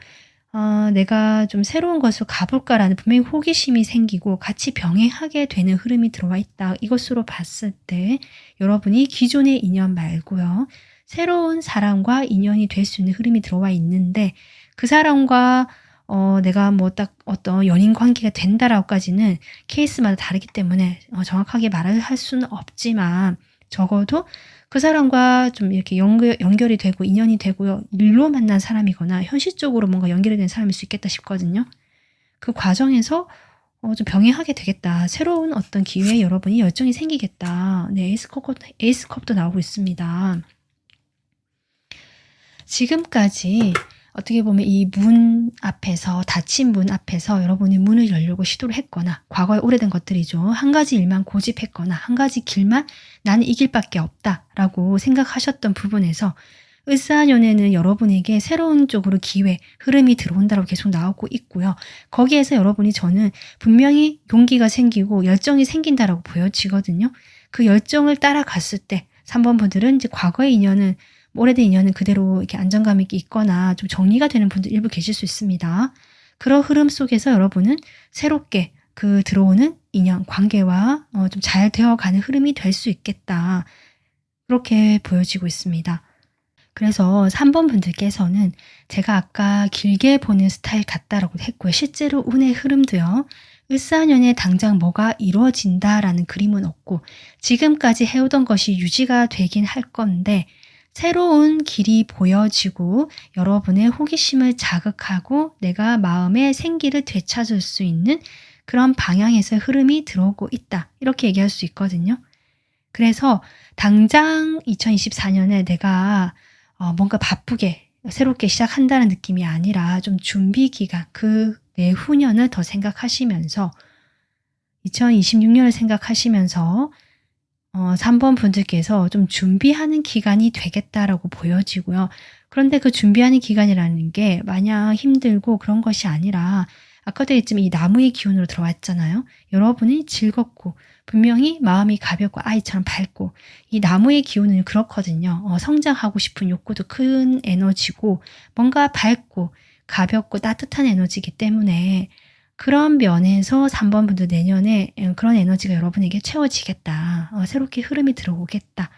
내가 좀 새로운 것을 가볼까라는 분명히 호기심이 생기고 같이 병행하게 되는 흐름이 들어와 있다. 이것으로 봤을 때 여러분이 기존의 인연 말고요. 새로운 사람과 인연이 될 수 있는 흐름이 들어와 있는데 그 사람과 내가 뭐 딱 어떤 연인 관계가 된다라고까지는 케이스마다 다르기 때문에 정확하게 말을 할 수는 없지만 적어도 그 사람과 좀 이렇게 연결이 되고 인연이 되고요. 일로 만난 사람이거나 현실적으로 뭔가 연결이 된 사람일 수 있겠다 싶거든요. 그 과정에서 좀 병행하게 되겠다. 새로운 어떤 기회에 여러분이 열정이 생기겠다. 네, 에이스컵도 나오고 있습니다. 지금까지 어떻게 보면 이 문 앞에서 닫힌 문 앞에서 여러분이 문을 열려고 시도를 했거나 과거에 오래된 것들이죠. 한 가지 일만 고집했거나 한 가지 길만 나는 이 길밖에 없다라고 생각하셨던 부분에서 을사년에는 여러분에게 새로운 쪽으로 기회, 흐름이 들어온다고 계속 나오고 있고요. 거기에서 여러분이 저는 분명히 용기가 생기고 열정이 생긴다라고 보여지거든요. 그 열정을 따라갔을 때 3번 분들은 이제 과거의 인연은 오래된 인연은 그대로 이렇게 안정감 있게 있거나 좀 정리가 되는 분들 일부 계실 수 있습니다. 그런 흐름 속에서 여러분은 새롭게 그 들어오는 인연, 관계와 좀 잘 되어가는 흐름이 될 수 있겠다. 그렇게 보여지고 있습니다. 그래서 3번 분들께서는 제가 아까 길게 보는 스타일 같다라고 했고요. 실제로 운의 흐름도요. 을사년에 당장 뭐가 이루어진다라는 그림은 없고 지금까지 해오던 것이 유지가 되긴 할 건데 새로운 길이 보여지고 여러분의 호기심을 자극하고 내가 마음의 생기를 되찾을 수 있는 그런 방향에서 흐름이 들어오고 있다. 이렇게 얘기할 수 있거든요. 그래서 당장 2024년에 내가 뭔가 바쁘게 새롭게 시작한다는 느낌이 아니라 좀 준비 기간, 그 내후년을 더 생각하시면서 2026년을 생각하시면서 3번 분들께서 좀 준비하는 기간이 되겠다라고 보여지고요. 그런데 그 준비하는 기간이라는 게 마냥 힘들고 그런 것이 아니라 아까도 했지만 이 나무의 기운으로 들어왔잖아요. 여러분이 즐겁고 분명히 마음이 가볍고 아이처럼 밝고 이 나무의 기운은 그렇거든요. 성장하고 싶은 욕구도 큰 에너지고 뭔가 밝고 가볍고 따뜻한 에너지이기 때문에 그런 면에서 3번 분들 내년에 그런 에너지가 여러분에게 채워지겠다. 새롭게 흐름이 들어오겠다.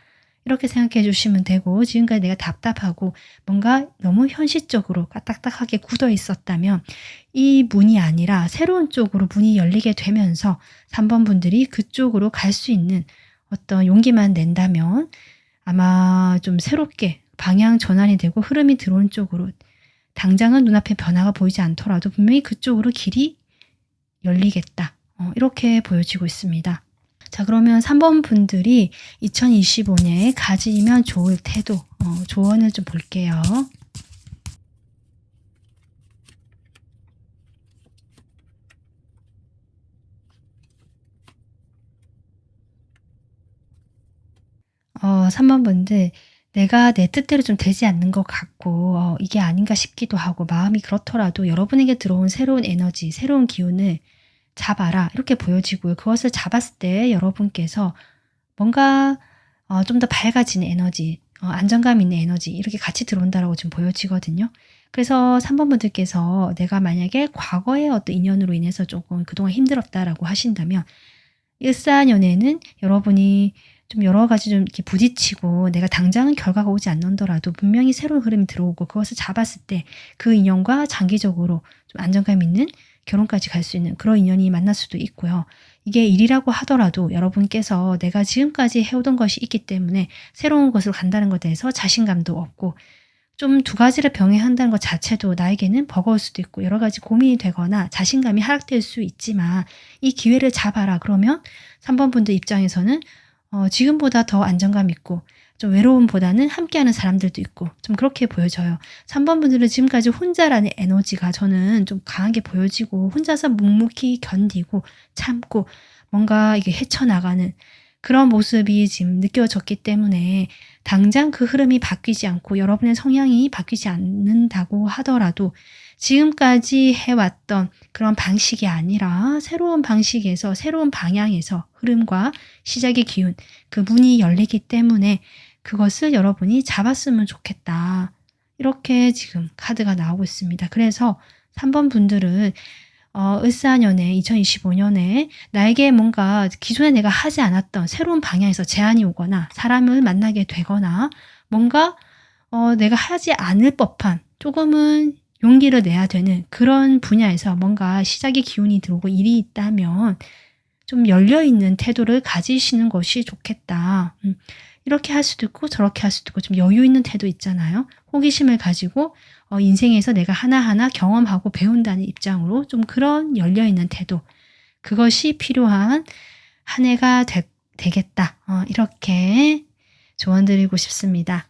이렇게 생각해 주시면 되고 지금까지 내가 답답하고 뭔가 너무 현실적으로 딱딱하게 굳어 있었다면 이 문이 아니라 새로운 쪽으로 문이 열리게 되면서 3번 분들이 그쪽으로 갈 수 있는 어떤 용기만 낸다면 아마 좀 새롭게 방향 전환이 되고 흐름이 들어온 쪽으로 당장은 눈앞에 변화가 보이지 않더라도 분명히 그쪽으로 길이 열리겠다. 이렇게 보여지고 있습니다. 자, 그러면 3번 분들이 2025년에 가지면 좋을 태도, 조언을 좀 볼게요. 어, 3번 분들, 내가 내 뜻대로 좀 되지 않는 것 같고, 이게 아닌가 싶기도 하고, 마음이 그렇더라도 여러분에게 들어온 새로운 에너지, 새로운 기운을 잡아라. 이렇게 보여지고요. 그것을 잡았을 때 여러분께서 뭔가 좀 더 밝아지는 에너지, 안정감 있는 에너지, 이렇게 같이 들어온다라고 지금 보여지거든요. 그래서 3번 분들께서 내가 만약에 과거의 어떤 인연으로 인해서 조금 그동안 힘들었다라고 하신다면, 14년에는 여러분이 좀 여러 가지 좀 이렇게 부딪히고 내가 당장은 결과가 오지 않는더라도 분명히 새로운 흐름이 들어오고 그것을 잡았을 때 그 인연과 장기적으로 좀 안정감 있는 결혼까지 갈 수 있는 그런 인연이 만날 수도 있고요. 이게 일이라고 하더라도 여러분께서 내가 지금까지 해오던 것이 있기 때문에 새로운 것으로 간다는 것에 대해서 자신감도 없고 좀 두 가지를 병행한다는 것 자체도 나에게는 버거울 수도 있고 여러 가지 고민이 되거나 자신감이 하락될 수 있지만 이 기회를 잡아라. 그러면 3번 분들 입장에서는 지금보다 더 안정감 있고 좀 외로움보다는 함께하는 사람들도 있고 좀 그렇게 보여져요. 3번 분들은 지금까지 혼자라는 에너지가 저는 좀 강하게 보여지고 혼자서 묵묵히 견디고 참고 뭔가 이게 헤쳐나가는 그런 모습이 지금 느껴졌기 때문에 당장 그 흐름이 바뀌지 않고 여러분의 성향이 바뀌지 않는다고 하더라도 지금까지 해왔던 그런 방식이 아니라 새로운 방식에서 새로운 방향에서 흐름과 시작의 기운, 그 문이 열리기 때문에 그것을 여러분이 잡았으면 좋겠다. 이렇게 지금 카드가 나오고 있습니다. 그래서 3번 분들은 을사년에 2025년에 나에게 뭔가 기존에 내가 하지 않았던 새로운 방향에서 제안이 오거나 사람을 만나게 되거나 뭔가 내가 하지 않을 법한 조금은 용기를 내야 되는 그런 분야에서 뭔가 시작의 기운이 들어오고 일이 있다면 좀 열려있는 태도를 가지시는 것이 좋겠다. 이렇게 할 수도 있고 저렇게 할 수도 있고 좀 여유 있는 태도 있잖아요. 호기심을 가지고 인생에서 내가 하나하나 경험하고 배운다는 입장으로 좀 그런 열려있는 태도, 그것이 필요한 한 해가 되겠다. 이렇게 조언드리고 싶습니다.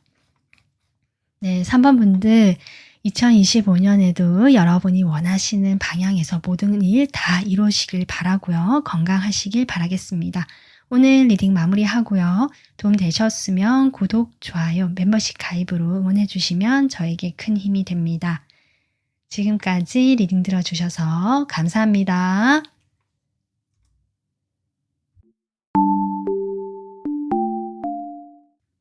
네, 3번 분들 2025년에도 여러분이 원하시는 방향에서 모든 일 다 이루시길 바라고요. 건강하시길 바라겠습니다. 오늘 리딩 마무리하고요. 도움 되셨으면 구독, 좋아요, 멤버십 가입으로 응원해 주시면 저에게 큰 힘이 됩니다. 지금까지 리딩 들어주셔서 감사합니다.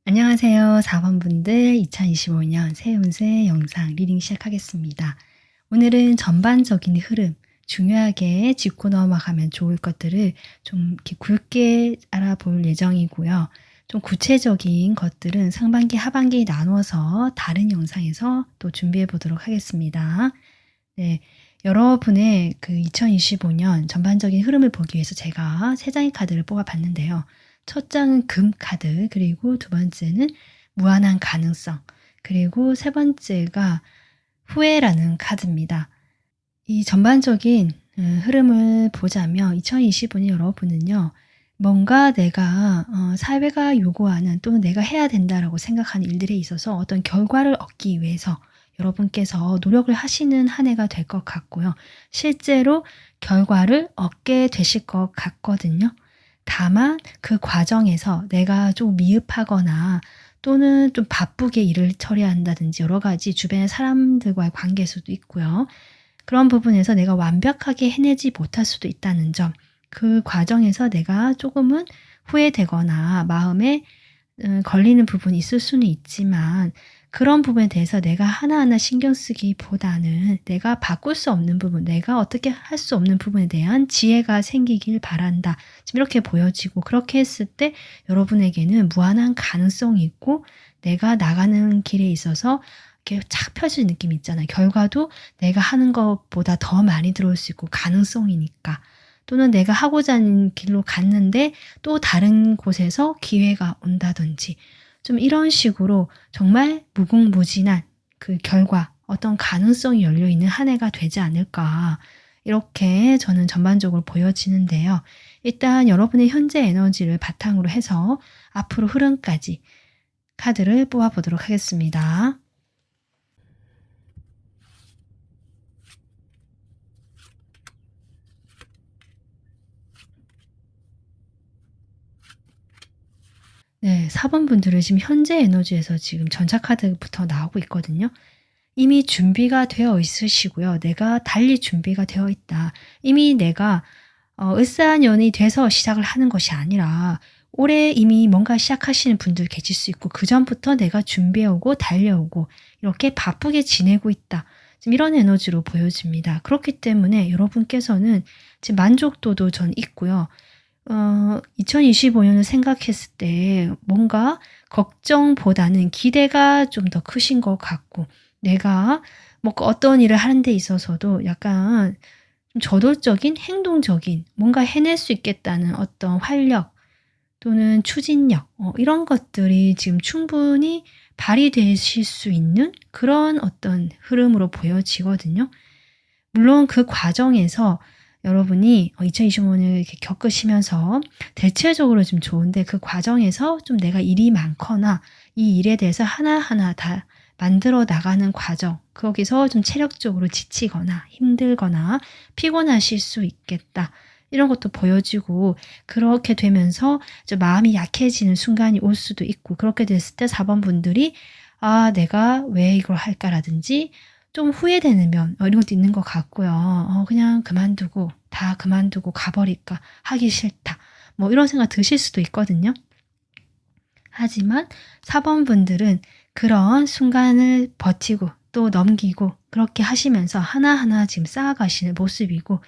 안녕하세요. 4번 분들 2025년 새 운세 영상 리딩 시작하겠습니다. 오늘은 전반적인 흐름, 중요하게 짚고 넘어가면 좋을 것들을 좀 이렇게 굵게 알아볼 예정이고요. 좀 구체적인 것들은 상반기, 하반기 나누어서 다른 영상에서 또 준비해 보도록 하겠습니다. 네, 여러분의 그 2025년 전반적인 흐름을 보기 위해서 제가 3장의 카드를 뽑아봤는데요. 첫 장은 금 카드, 그리고 두 번째는 무한한 가능성, 그리고 세 번째가 후회라는 카드입니다. 이 전반적인 흐름을 보자면 2025년 여러분은요. 뭔가 내가 사회가 요구하는 또는 내가 해야 된다라고 생각하는 일들에 있어서 어떤 결과를 얻기 위해서 여러분께서 노력을 하시는 한 해가 될 것 같고요. 실제로 결과를 얻게 되실 것 같거든요. 다만 그 과정에서 내가 좀 미흡하거나 또는 좀 바쁘게 일을 처리한다든지 여러 가지 주변의 사람들과의 관계일 수도 있고요. 그런 부분에서 내가 완벽하게 해내지 못할 수도 있다는 점, 그 과정에서 내가 조금은 후회되거나 마음에 걸리는 부분이 있을 수는 있지만 그런 부분에 대해서 내가 하나하나 신경 쓰기보다는 내가 바꿀 수 없는 부분, 내가 어떻게 할 수 없는 부분에 대한 지혜가 생기길 바란다. 지금 이렇게 보여지고 그렇게 했을 때 여러분에게는 무한한 가능성이 있고 내가 나가는 길에 있어서 이렇게 착 펴진 느낌이 있잖아요. 결과도 내가 하는 것보다 더 많이 들어올 수 있고 가능성이니까. 또는 내가 하고자 하는 길로 갔는데 또 다른 곳에서 기회가 온다든지 좀 이런 식으로 정말 무궁무진한 그 결과, 어떤 가능성이 열려있는 한 해가 되지 않을까 이렇게 저는 전반적으로 보여지는데요. 일단 여러분의 현재 에너지를 바탕으로 해서 앞으로 흐름까지 카드를 뽑아보도록 하겠습니다. 네, 4번 분들은 지금 현재 에너지에서 지금 전차카드부터 나오고 있거든요. 이미 준비가 되어 있으시고요. 내가 달릴 준비가 되어 있다. 이미 내가 을사년이 돼서 시작을 하는 것이 아니라 올해 이미 뭔가 시작하시는 분들 계실 수 있고 그전부터 내가 준비해오고 달려오고 이렇게 바쁘게 지내고 있다. 지금 이런 에너지로 보여집니다. 그렇기 때문에 여러분께서는 지금 만족도도 전 있고요. 2025년을 생각했을 때 뭔가 걱정보다는 기대가 좀 더 크신 것 같고 내가 뭐 어떤 일을 하는 데 있어서도 약간 좀 저돌적인 행동적인 뭔가 해낼 수 있겠다는 어떤 활력 또는 추진력 이런 것들이 지금 충분히 발휘되실 수 있는 그런 어떤 흐름으로 보여지거든요. 물론 그 과정에서 여러분이 2025년을 이렇게 겪으시면서 대체적으로 좀 좋은데 그 과정에서 좀 내가 일이 많거나 이 일에 대해서 하나하나 다 만들어 나가는 과정, 거기서 좀 체력적으로 지치거나 힘들거나 피곤하실 수 있겠다. 이런 것도 보여지고 그렇게 되면서 좀 마음이 약해지는 순간이 올 수도 있고 그렇게 됐을 때 4번 분들이 아 내가 왜 이걸 할까라든지 좀 후회되는 면 이런 것도 있는 것 같고요. 그냥 그만두고 다 그만두고 가버릴까 하기 싫다. 뭐 이런 생각 드실 수도 있거든요. 하지만 4번 분들은 그런 순간을 버티고 또 넘기고 그렇게 하시면서 하나하나 지금 쌓아가시는 모습이고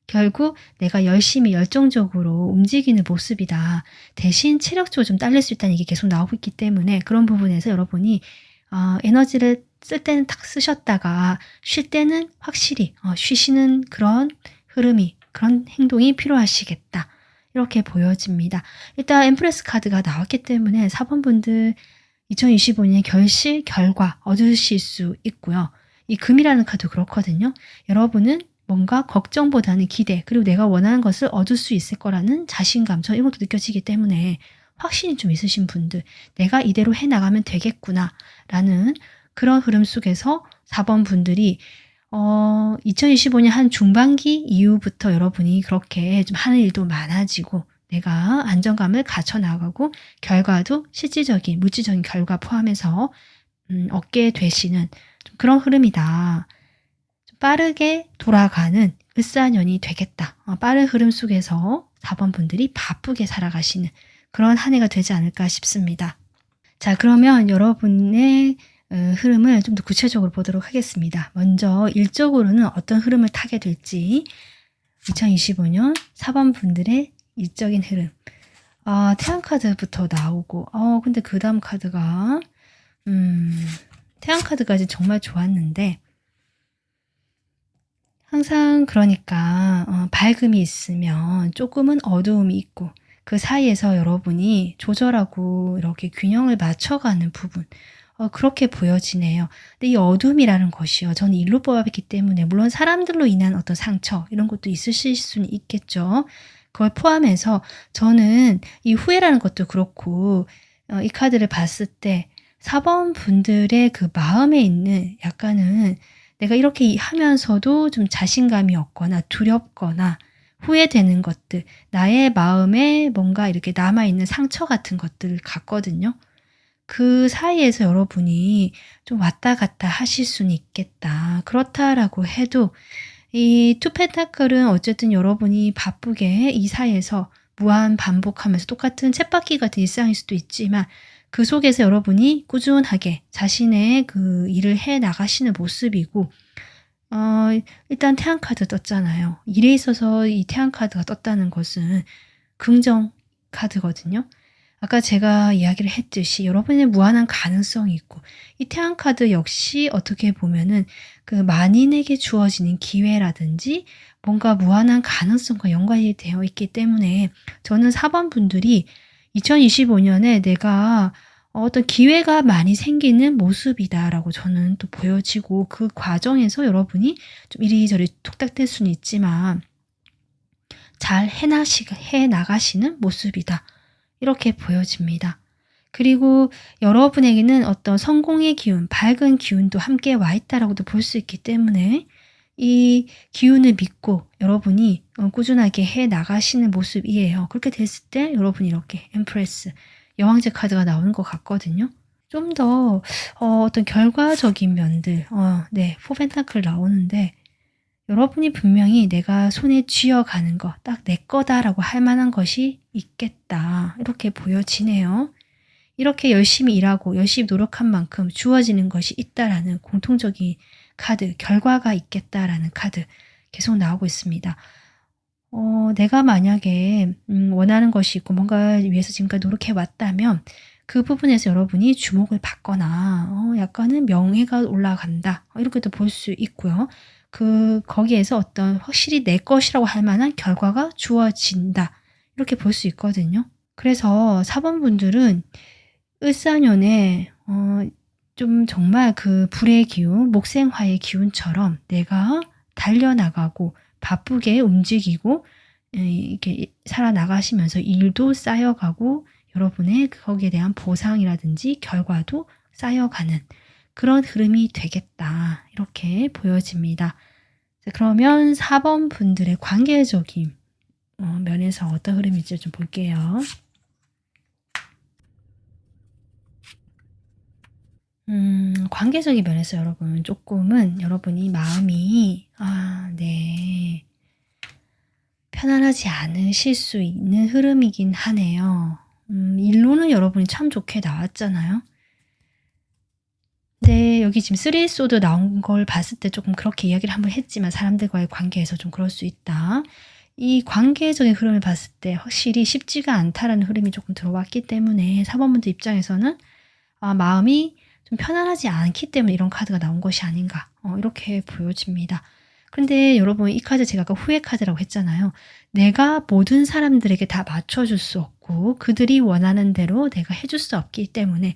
결국 내가 열심히 열정적으로 움직이는 모습이다. 대신 체력적으로 좀 딸릴 수 있다는 얘기 계속 나오고 있기 때문에 그런 부분에서 여러분이 에너지를 쓸 때는 탁 쓰셨다가 쉴 때는 확실히 쉬시는 그런 흐름이 그런 행동이 필요하시겠다. 이렇게 보여집니다. 일단 엠프레스 카드가 나왔기 때문에 4번 분들 2025년 결실, 결과 얻으실 수 있고요. 이 금이라는 카드 그렇거든요. 여러분은 뭔가 걱정보다는 기대, 그리고 내가 원하는 것을 얻을 수 있을 거라는 자신감, 저 이런 것도 느껴지기 때문에 확신이 좀 있으신 분들, 내가 이대로 해나가면 되겠구나 라는 그런 흐름 속에서 4번 분들이 2025년 한 중반기 이후부터 여러분이 그렇게 좀 하는 일도 많아지고 내가 안정감을 갖춰 나가고 결과도 실질적인 물질적인 결과 포함해서 얻게 되시는 좀 그런 흐름이다. 좀 빠르게 돌아가는 을사년이 되겠다. 빠른 흐름 속에서 4번 분들이 바쁘게 살아가시는 그런 한 해가 되지 않을까 싶습니다. 자, 그러면 여러분의 흐름을 좀 더 구체적으로 보도록 하겠습니다. 먼저 일적으로는 어떤 흐름을 타게 될지 2025년 4번 분들의 일적인 흐름. 태양 카드부터 나오고 근데 그 다음 카드가 태양 카드까지 정말 좋았는데 항상 그러니까 밝음이 있으면 조금은 어두움이 있고 그 사이에서 여러분이 조절하고 이렇게 균형을 맞춰가는 부분 그렇게 보여지네요. 근데 이 어둠이라는 것이요. 저는 일로 뽑았기 때문에 물론 사람들로 인한 어떤 상처 이런 것도 있으실 수는 있겠죠. 그걸 포함해서 저는 이 후회라는 것도 그렇고 이 카드를 봤을 때 4번 분들의 그 마음에 있는 약간은 내가 이렇게 하면서도 좀 자신감이 없거나 두렵거나 후회되는 것들, 나의 마음에 뭔가 이렇게 남아있는 상처 같은 것들 같거든요. 그 사이에서 여러분이 좀 왔다 갔다 하실 수는 있겠다. 그렇다라고 해도 이 투 펜타클은 어쨌든 여러분이 바쁘게 이 사이에서 무한 반복하면서 똑같은 쳇바퀴 같은 일상일 수도 있지만 그 속에서 여러분이 꾸준하게 자신의 그 일을 해 나가시는 모습이고 일단 태양 카드 떴잖아요. 일에 있어서 이 태양 카드가 떴다는 것은 긍정 카드거든요. 아까 제가 이야기를 했듯이 여러분의 무한한 가능성이 있고 이 태양 카드 역시 어떻게 보면은 그 만인에게 주어지는 기회라든지 뭔가 무한한 가능성과 연관이 되어 있기 때문에 저는 4번 분들이 2025년에 내가 어떤 기회가 많이 생기는 모습이다라고 저는 또 보여지고 그 과정에서 여러분이 좀 이리저리 툭닥될 수는 있지만 잘 해나가시는 모습이다. 이렇게 보여집니다. 그리고 여러분에게는 어떤 성공의 기운, 밝은 기운도 함께 와 있다라고도 볼 수 있기 때문에 이 기운을 믿고 여러분이 꾸준하게 해 나가시는 모습이에요. 그렇게 됐을 때 여러분이 이렇게 엠프레스, 여왕제 카드가 나오는 것 같거든요. 좀 더 어떤 결과적인 면들, 네, 포펜타클 나오는데 여러분이 분명히 내가 손에 쥐어가는 거, 딱 내 거다라고 할 만한 것이 있겠다. 이렇게 보여지네요. 이렇게 열심히 일하고 열심히 노력한 만큼 주어지는 것이 있다라는 공통적인 카드, 결과가 있겠다라는 카드 계속 나오고 있습니다. 내가 만약에 원하는 것이 있고 뭔가 위해서 지금까지 노력해 왔다면 그 부분에서 여러분이 주목을 받거나 약간은 명예가 올라간다. 이렇게도 볼 수 있고요. 거기에서 어떤 확실히 내 것이라고 할 만한 결과가 주어진다. 이렇게 볼 수 있거든요. 그래서 4번 분들은 을사년에 좀 정말 그 불의 기운, 목생화의 기운처럼 내가 달려나가고 바쁘게 움직이고 이렇게 살아나가시면서 일도 쌓여가고 여러분의 거기에 대한 보상이라든지 결과도 쌓여가는 그런 흐름이 되겠다. 이렇게 보여집니다. 그러면 4번 분들의 관계적인 면에서 어떤 흐름인지 좀 볼게요. 관계적인 면에서 여러분 조금은 여러분이 마음이 네. 편안하지 않으실 수 있는 흐름이긴 하네요. 일로는 여러분이 참 좋게 나왔잖아요. 근데 여기 지금 3 소드 나온 걸 봤을 때 조금 그렇게 이야기를 한번 했지만 사람들과의 관계에서 좀 그럴 수 있다. 이 관계적인 흐름을 봤을 때 확실히 쉽지가 않다라는 흐름이 조금 들어왔기 때문에 4번분들 입장에서는 마음이 좀 편안하지 않기 때문에 이런 카드가 나온 것이 아닌가 이렇게 보여집니다. 근데 여러분 이 카드 제가 아까 후회 카드라고 했잖아요. 내가 모든 사람들에게 다 맞춰줄 수 없고 그들이 원하는 대로 내가 해줄 수 없기 때문에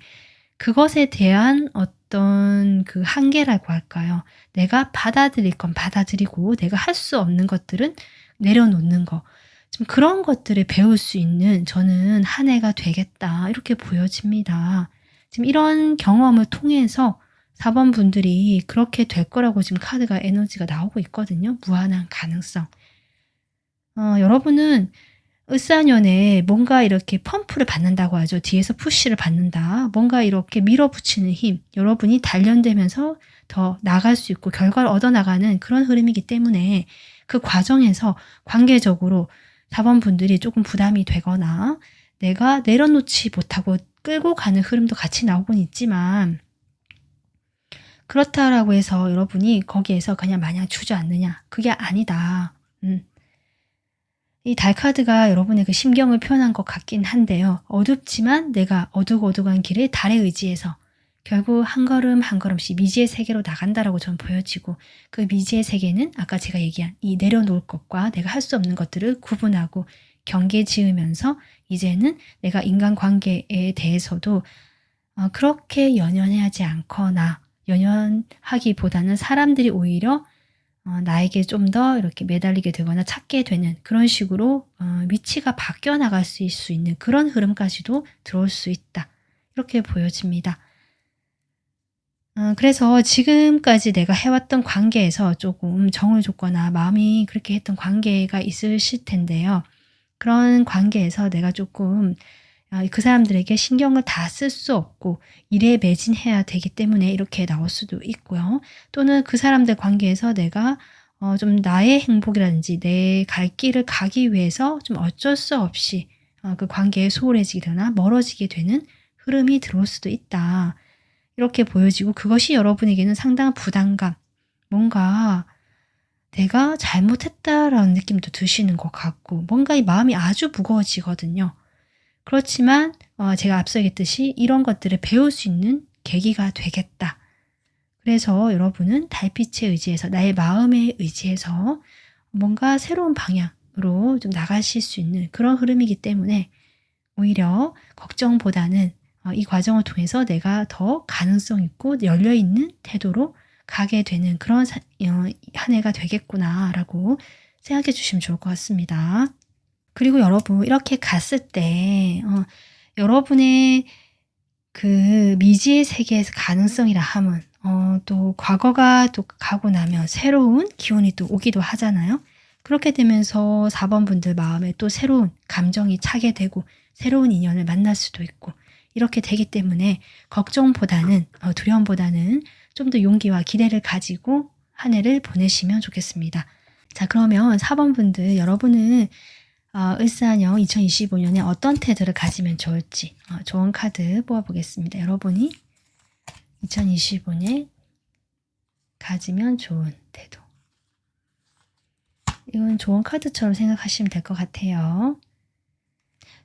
그것에 대한 어떤 그 한계라고 할까요? 내가 받아들일 건 받아들이고 내가 할 수 없는 것들은 내려놓는 거. 좀 그런 것들을 배울 수 있는 저는 한 해가 되겠다 이렇게 보여집니다. 지금 이런 경험을 통해서 4번 분들이 그렇게 될 거라고 지금 카드가 에너지가 나오고 있거든요. 무한한 가능성. 여러분은 을사년에 뭔가 이렇게 펌프를 받는다고 하죠. 뒤에서 푸시를 받는다. 뭔가 이렇게 밀어붙이는 힘. 여러분이 단련되면서 더 나갈 수 있고 결과를 얻어나가는 그런 흐름이기 때문에 그 과정에서 관계적으로 4번 분들이 조금 부담이 되거나 내가 내려놓지 못하고 끌고 가는 흐름도 같이 나오곤 있지만 그렇다라고 해서 여러분이 거기에서 그냥 마냥 주저앉느냐. 그게 아니다. 이 달 카드가 여러분의 그 심경을 표현한 것 같긴 한데요. 어둡지만 내가 어둑어둑한 길을 달에 의지해서 결국 한 걸음 한 걸음씩 미지의 세계로 나간다라고 저는 보여지고 그 미지의 세계는 아까 제가 얘기한 이 내려놓을 것과 내가 할 수 없는 것들을 구분하고 경계 지으면서 이제는 내가 인간관계에 대해서도 그렇게 연연하지 않거나 연연하기보다는 사람들이 오히려 나에게 좀 더 이렇게 매달리게 되거나 찾게 되는 그런 식으로 위치가 바뀌어 나갈 수 있는 그런 흐름까지도 들어올 수 있다. 이렇게 보여집니다. 그래서 지금까지 내가 해왔던 관계에서 조금 정을 줬거나 마음이 그렇게 했던 관계가 있으실 텐데요. 그런 관계에서 내가 조금 그 사람들에게 신경을 다 쓸 수 없고 일에 매진해야 되기 때문에 이렇게 나올 수도 있고요. 또는 그 사람들 관계에서 내가 좀 나의 행복이라든지 내 갈 길을 가기 위해서 좀 어쩔 수 없이 그 관계에 소홀해지게 되거나 멀어지게 되는 흐름이 들어올 수도 있다. 이렇게 보여지고 그것이 여러분에게는 상당한 부담감, 뭔가 내가 잘못했다라는 느낌도 드시는 것 같고 뭔가 이 마음이 아주 무거워지거든요. 그렇지만 제가 앞서 얘기했듯이 이런 것들을 배울 수 있는 계기가 되겠다. 그래서 여러분은 달빛에 의지해서 나의 마음에 의지해서 뭔가 새로운 방향으로 좀 나가실 수 있는 그런 흐름이기 때문에 오히려 걱정보다는 이 과정을 통해서 내가 더 가능성 있고 열려있는 태도로 가게 되는 그런 한 해가 되겠구나라고 생각해 주시면 좋을 것 같습니다. 그리고 여러분 이렇게 갔을 때 여러분의 그 미지의 세계에서 가능성이라 함은 또 과거가 또 가고 나면 새로운 기운이 또 오기도 하잖아요. 그렇게 되면서 4번 분들 마음에 또 새로운 감정이 차게 되고 새로운 인연을 만날 수도 있고 이렇게 되기 때문에 걱정보다는 두려움보다는 좀 더 용기와 기대를 가지고 한 해를 보내시면 좋겠습니다. 자, 그러면 4번 분들 여러분은 을사년 2025년에 어떤 태도를 가지면 좋을지 좋은 카드 뽑아보겠습니다. 여러분이 2025년에 가지면 좋은 태도. 이건 좋은 카드처럼 생각하시면 될 것 같아요.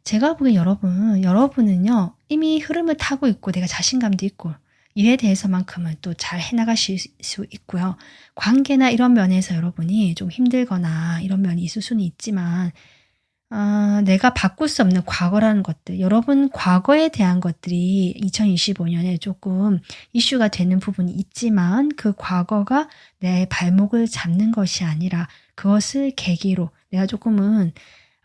제가 보기엔 여러분은요 이미 흐름을 타고 있고 내가 자신감도 있고 일에 대해서만큼은 또 잘 해나가실 수 있고요. 관계나 이런 면에서 여러분이 좀 힘들거나 이런 면이 있을 수는 있지만 내가 바꿀 수 없는 과거라는 것들, 여러분 과거에 대한 것들이 2025년에 조금 이슈가 되는 부분이 있지만 그 과거가 내 발목을 잡는 것이 아니라 그것을 계기로 내가 조금은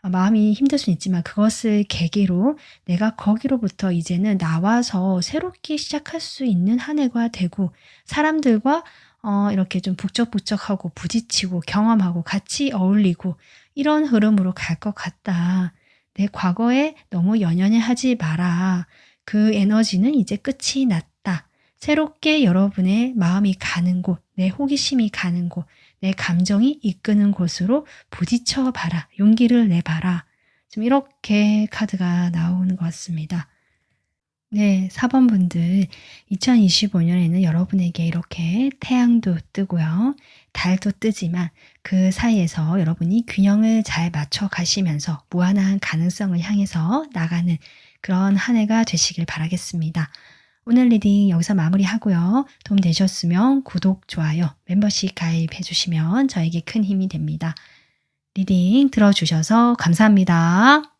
마음이 힘들 수는 있지만 그것을 계기로 내가 거기로부터 이제는 나와서 새롭게 시작할 수 있는 한 해가 되고 사람들과 이렇게 좀 북적북적하고 부딪히고 경험하고 같이 어울리고 이런 흐름으로 갈 것 같다. 내 과거에 너무 연연해 하지 마라. 그 에너지는 이제 끝이 났다. 새롭게 여러분의 마음이 가는 곳, 내 호기심이 가는 곳, 내 감정이 이끄는 곳으로 부딪혀 봐라. 용기를 내봐라. 좀 이렇게 카드가 나오는 것 같습니다. 네, 4번 분들 2025년에는 여러분에게 이렇게 태양도 뜨고요. 달도 뜨지만 그 사이에서 여러분이 균형을 잘 맞춰 가시면서 무한한 가능성을 향해서 나가는 그런 한 해가 되시길 바라겠습니다. 오늘 리딩 여기서 마무리하고요. 도움 되셨으면 구독, 좋아요, 멤버십 가입해 주시면 저에게 큰 힘이 됩니다. 리딩 들어주셔서 감사합니다.